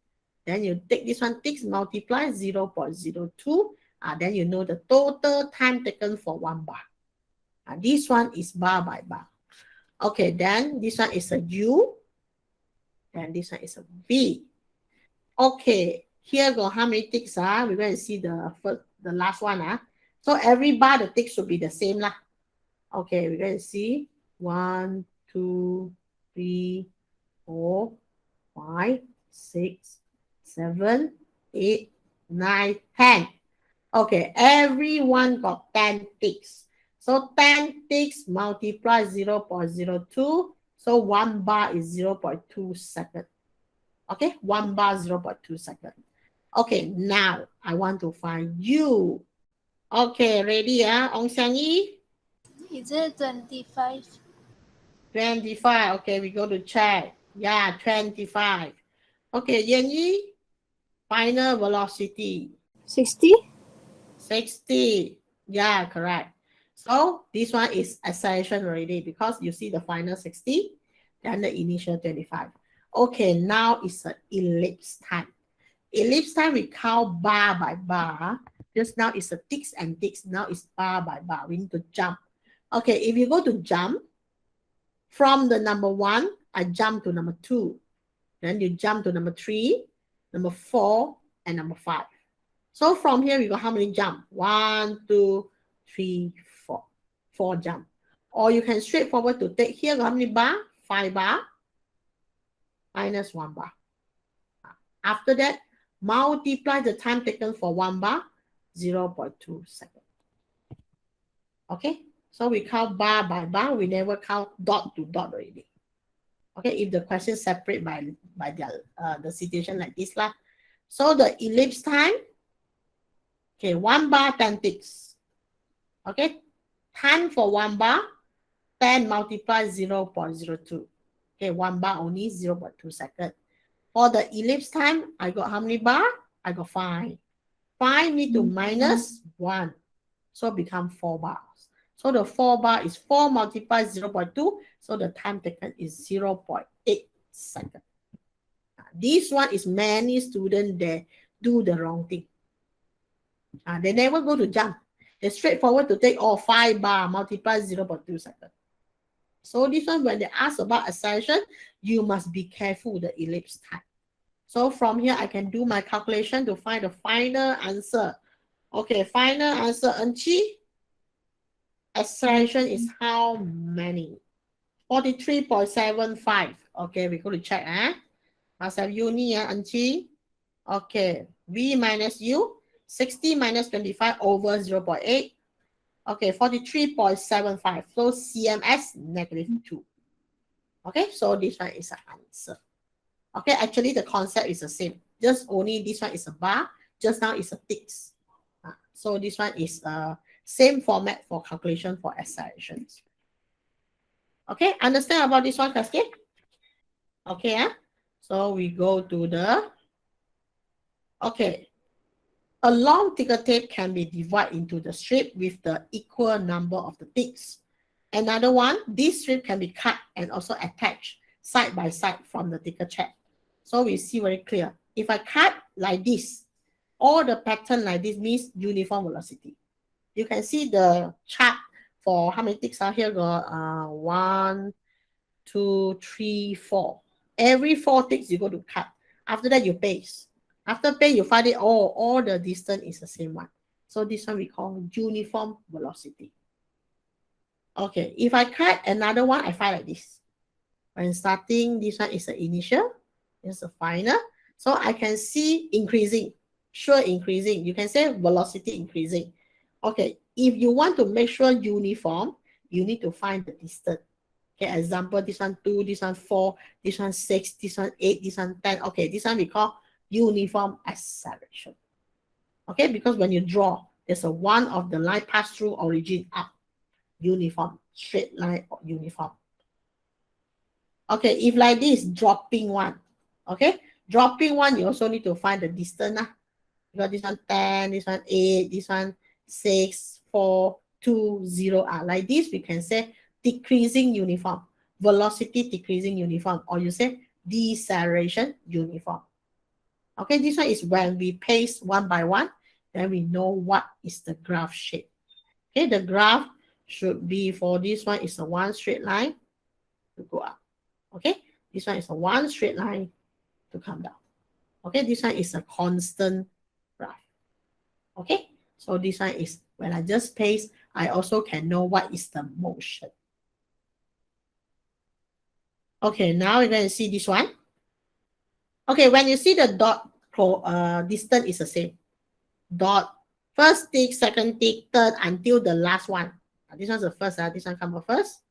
Then you take this one ticks multiply 0.02. Then you know the total time taken for 1 bar. This one is bar by bar. Okay, then this one is a U. And this one is a V. Okay, here got how many ticks? We're going to see the last one. So every bar, the tick should be the same lah. Okay, we're going to see 1, 2, 3, 4, 5, 6, 7, 8, 9, 10. Okay, everyone got 10 ticks. So 10 ticks multiply 0.02. So 1 bar is 0.2 seconds. Okay, 1 bar 0.2 seconds. Okay, now I want to find U. Okay, ready? Ong Xiang Yi? Is it 25? 25. Okay, we go to check. Yeah, 25. Okay, Yanyi, final velocity. 60. 60. Yeah, correct. So this one is acceleration already because you see the final 60, then the initial 25. Okay, now it's an ellipse time. Ellipse time we count bar by bar. Just now it's a ticks and ticks. Now it's bar by bar. We need to jump. Okay, if you go to jump, from the number 1, I jump to number 2. Then you jump to number 3, number 4, and number 5. So from here, we got how many jump? 1, 2, 3, 4. 4 jump. Or you can straightforward to take here, got how many bar? 5 bar minus 1 bar. After that, multiply the time taken for 1 bar, 0.2 seconds. Okay, so we count bar by bar. We never count dot to dot already. Okay, if the question separate by the situation like this lah. So the ellipse time, okay, 1 bar 10 ticks. Okay, time for 1 bar, 10 multiplied 0.02. Okay, 1 bar only 0.2 seconds. For the ellipse time, I got how many bar? I got 5. 5 need to minus 1. So become 4 bars. So the 4 bar is 4 multiplied 0.2. So the time taken is 0.8 seconds. This one is many students that do the wrong thing. They never go to jump. They straightforward to take all 5 bar multiply 0.2 seconds. So this one, when they ask about acceleration, you must be careful with the ellipse time. So from here, I can do my calculation to find the final answer. Okay, final answer, Enchi. Acceleration is how many? 43.75. Okay, we're going to check. Must have uni, Enchi. Okay, V minus U. 60 minus 25 over 0.8. Okay, 43.75. So CMS negative 2. Okay, so this one is an answer. Okay, actually the concept is the same. Just only this one is a bar. Just now is a ticks. So this one is same format for calculation for accelerations. Okay, understand about this one, Cascade? Okay, so we go to the, okay. A long ticker tape can be divided into the strip with the equal number of the ticks. Another one, this strip can be cut and also attached side by side from the ticker tape. So we see very clear. If I cut like this, all the pattern like this means uniform velocity. You can see the chart for how many ticks are here. Got 1, 2, 3, 4. Every 4 ticks you go to cut. After that you paste. After paste you find it all the distance is the same one. So this one we call uniform velocity. Okay, if I cut another one, I find like this. When starting, this one is the initial, this is the final. So I can see increasing, sure increasing. You can say velocity increasing. Okay, if you want to make sure uniform, you need to find the distance. Okay, example, this one 2, this one 4, this one 6, this one 8, this one 10. Okay, this one we call uniform acceleration. Okay, because when you draw, there's a one of the line pass through origin up. Uniform, straight line or uniform. Okay, if like this, dropping one. Okay, dropping one, you also need to find the distance. Because this one 10, this one 8, this one 6, 4, 2, 0. Like this, we can say decreasing uniform. Velocity decreasing uniform. Or you say deceleration uniform. Okay, this one is when we paste one by one, then we know what is the graph shape. Okay, the graph should be for this one is a one straight line to go up. Okay, this one is a one straight line to come down. Okay, this one is a constant graph. Okay, so this one is when I just paste, I also can know what is the motion. Okay, now we're going to see this one. Okay, when you see the dot, distance is the same. Dot, first tick, second tick, third, until the last one. This one's the first, this one comes first.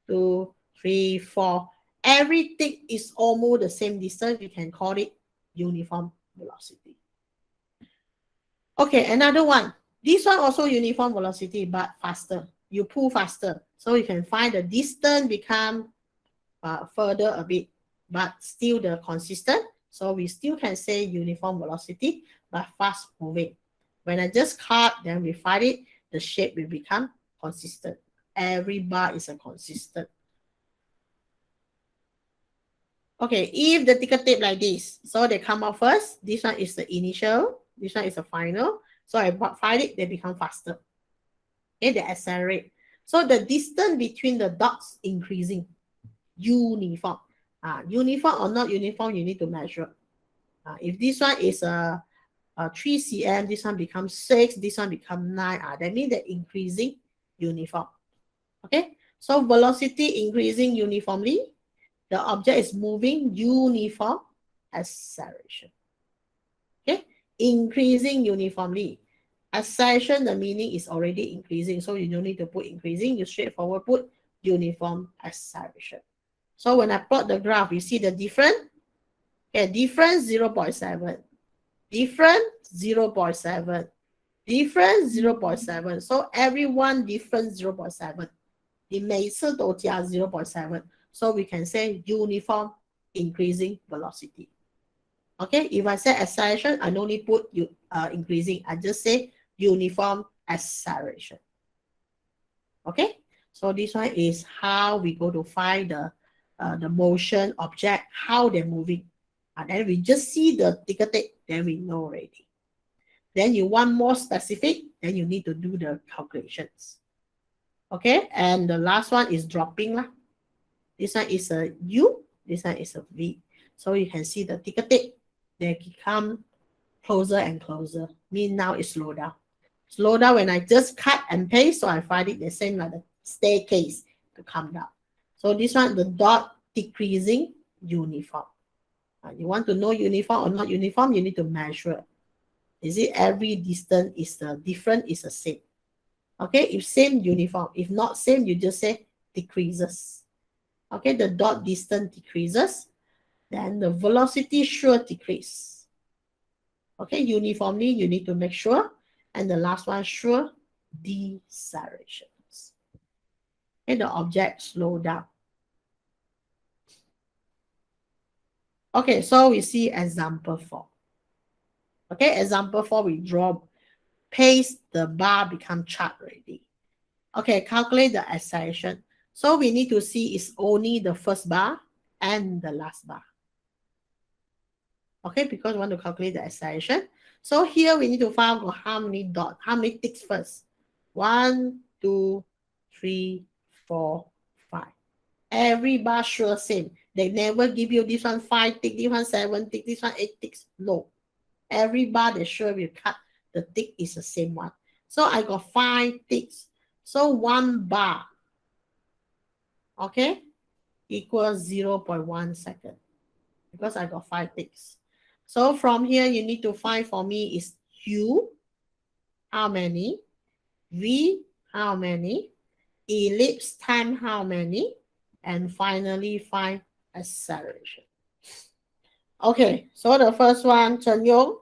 2, 3, 4. Every tick is almost the same distance. We can call it uniform velocity. Okay, another one. This one also uniform velocity, but faster. You pull faster. So you can find the distance become further a bit. but still the consistent. So we still can say uniform velocity, but fast moving. When I just cut, then we find it, the shape will become consistent. Every bar is a consistent. Okay, if the ticker tape like this, so they come out first, this one is the initial, this one is the final. So I find it, they become faster. Okay, they accelerate. So the distance between the dots increasing. Uniform. Uniform or not uniform, you need to measure. If this one is a 3 cm, this one becomes 6, this one becomes 9. That means they're increasing uniform. Okay, so velocity increasing uniformly. The object is moving uniform acceleration. Okay, increasing uniformly. Acceleration, the meaning is already increasing, so you don't need to put increasing. You straightforward put uniform acceleration. So when I plot the graph, you see the difference. Okay, difference 0.7, different 0.7, different 0.7. So everyone different 0.7. 你每次都加 0.7. So we can say uniform increasing velocity. Okay, if I say acceleration, I don't need put increasing. I just say uniform acceleration. Okay, so this one is how we go to find the motion object, how they're moving. And then we just see the ticker tape, then we know already. Then you want more specific, then you need to do the calculations. Okay, and the last one is dropping lah. This one is a U, this one is a V. So you can see the ticker tape, they become closer and closer. Mean now it's slow down. Slow down when I just cut and paste, so I find it the same like the staircase to come down. So this one, the dot decreasing uniform. You want to know uniform or not uniform, you need to measure. Is it every distance is the different, is the same? Okay, if same, uniform. If not same, you just say decreases. Okay, the dot distance decreases, then the velocity sure decrease. Okay, uniformly, you need to make sure. And the last one, sure decelerations. Okay, the object slow down. Okay, so we see example 4. Okay, example 4, we draw, paste the bar become chart already. Okay, calculate the acceleration. So we need to see is only the first bar and the last bar. Okay, because we want to calculate the acceleration. So here we need to find out how many dots, how many ticks first. 1, 2, 3, 4, 5. Every bar sure same. They never give you this one 5 ticks, this one 7 ticks, this one 8 ticks. No. Every bar they sure will cut, the tick is the same one. So I got 5 ticks. So 1 bar, okay, equals 0.1 second because I got 5 ticks. So from here, you need to find for me is U, how many, V, how many, ellipse time, how many, and finally find acceleration. Okay, so the first one, Chen Yu,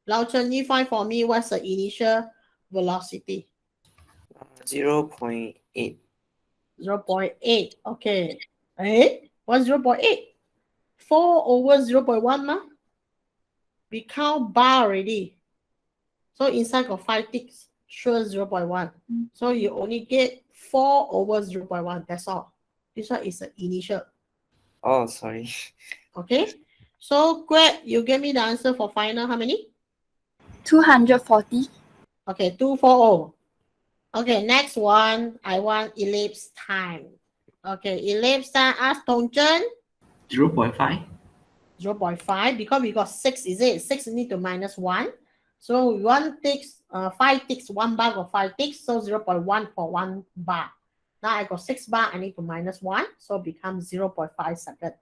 Lao Chen Yu, find for me what's the initial velocity? 0.8. 0.8. Okay. What's 0.8? 4 over 0.1 ma? We count bar already. So inside got 5 ticks. Sure 0.1. So you only get 4 over 0.1. That's all. This one is the initial. Oh, sorry. Okay. So Greg, you give me the answer for final how many? 240. Okay, 240. Okay, next one, I want ellipse time. Okay, ellipse time, ask Tongzhen. 0.5. 0.5, because we got 6, is it? 6 need to minus 1. So 1 ticks, 5 ticks, 1 bar got 5 ticks, so 0.1 for 1 bar. Now I got 6 bar, I need to minus 1, so it becomes 0.5 second.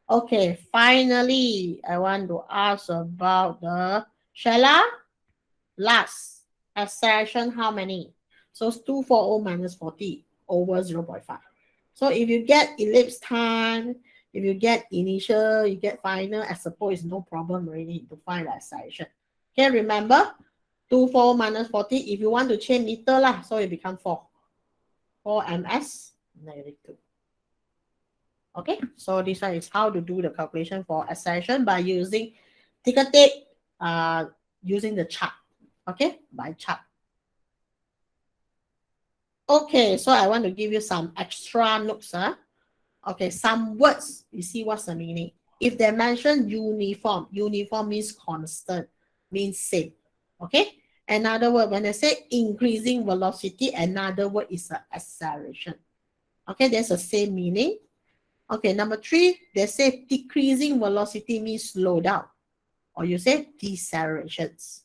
Okay, finally, I want to ask about the Shella. Last, acceleration, how many? So it's 240 minus 40 over 0.5. So if you get ellipse time, if you get initial, you get final, I suppose it's no problem really to find the acceleration. Okay, remember, 240 minus 40, if you want to change meter lah, so it becomes 4. 4 ms, negative 2. Okay, so this one is how to do the calculation for acceleration by using ticker tape, using the chart. Okay, by chart. Okay, so I want to give you some extra notes. Okay, some words, you see what's the meaning. If they mention uniform, uniform means constant, means same. Okay, another word, when they say increasing velocity, another word is acceleration. Okay, there's the same meaning. Okay, number 3, they say decreasing velocity means slow down, or you say decelerations.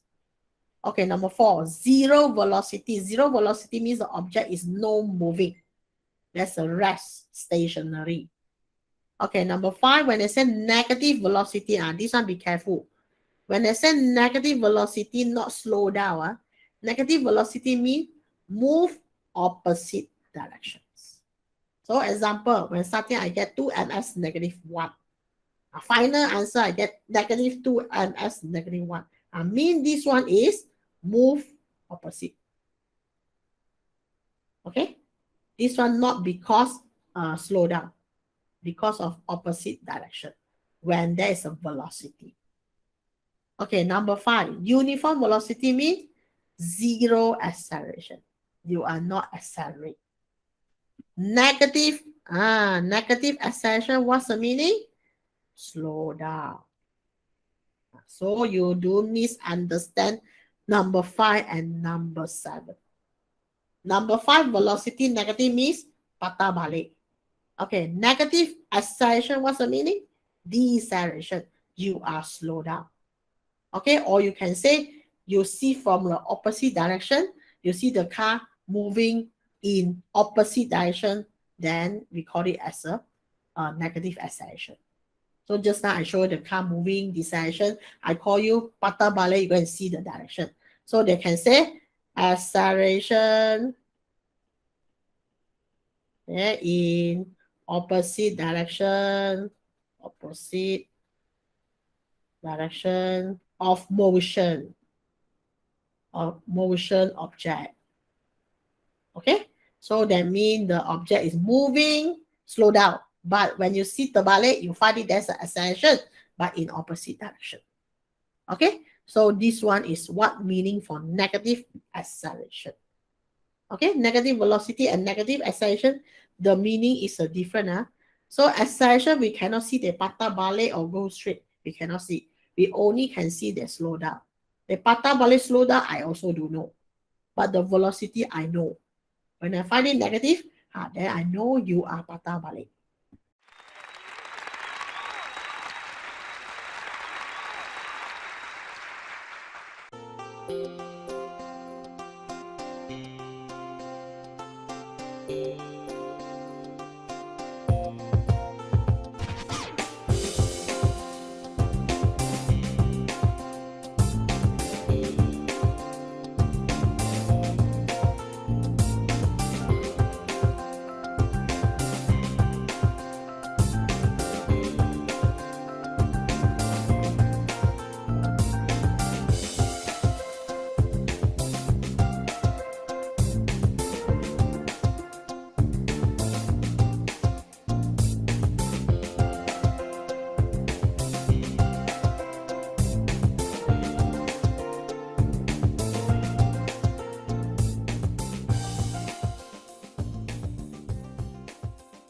Okay, number 4, zero velocity. Zero velocity means the object is no moving. That's a rest, stationary. Okay, number 5, when they say negative velocity, this one be careful. When they say negative velocity, not slow down, negative velocity means move opposite directions. So example, when starting I get 2 ms negative 1. Final answer I get negative 2 ms negative 1. I mean this one is move opposite. Okay, this one not because slow down, because of opposite direction when there is a velocity. Okay, number 5, uniform velocity means zero acceleration. You are not accelerating. Negative acceleration, what's the meaning? Slow down. So you do misunderstand number 5 and number 7. Number 5, velocity negative means patah balik. Okay, negative acceleration, what's the meaning? Deceleration. You are slow down. Okay, or you can say you see from the opposite direction, you see the car moving in opposite direction, then we call it as a negative acceleration. So just now I showed the car moving deceleration. I call you patah balik, you go and see the direction. So they can say acceleration in opposite direction of motion object. Okay, so that means the object is moving, slow down. But when you see terbalik, you find it there's an acceleration, but in opposite direction. Okay, so this one is what meaning for negative acceleration. Okay, negative velocity and negative acceleration, the meaning is a different. So acceleration, we cannot see the patah balik or go straight. We cannot see. We only can see the slow down. The patah balik slow down, I also do know. But the velocity, I know. When I find it negative, then I know you are patah balik.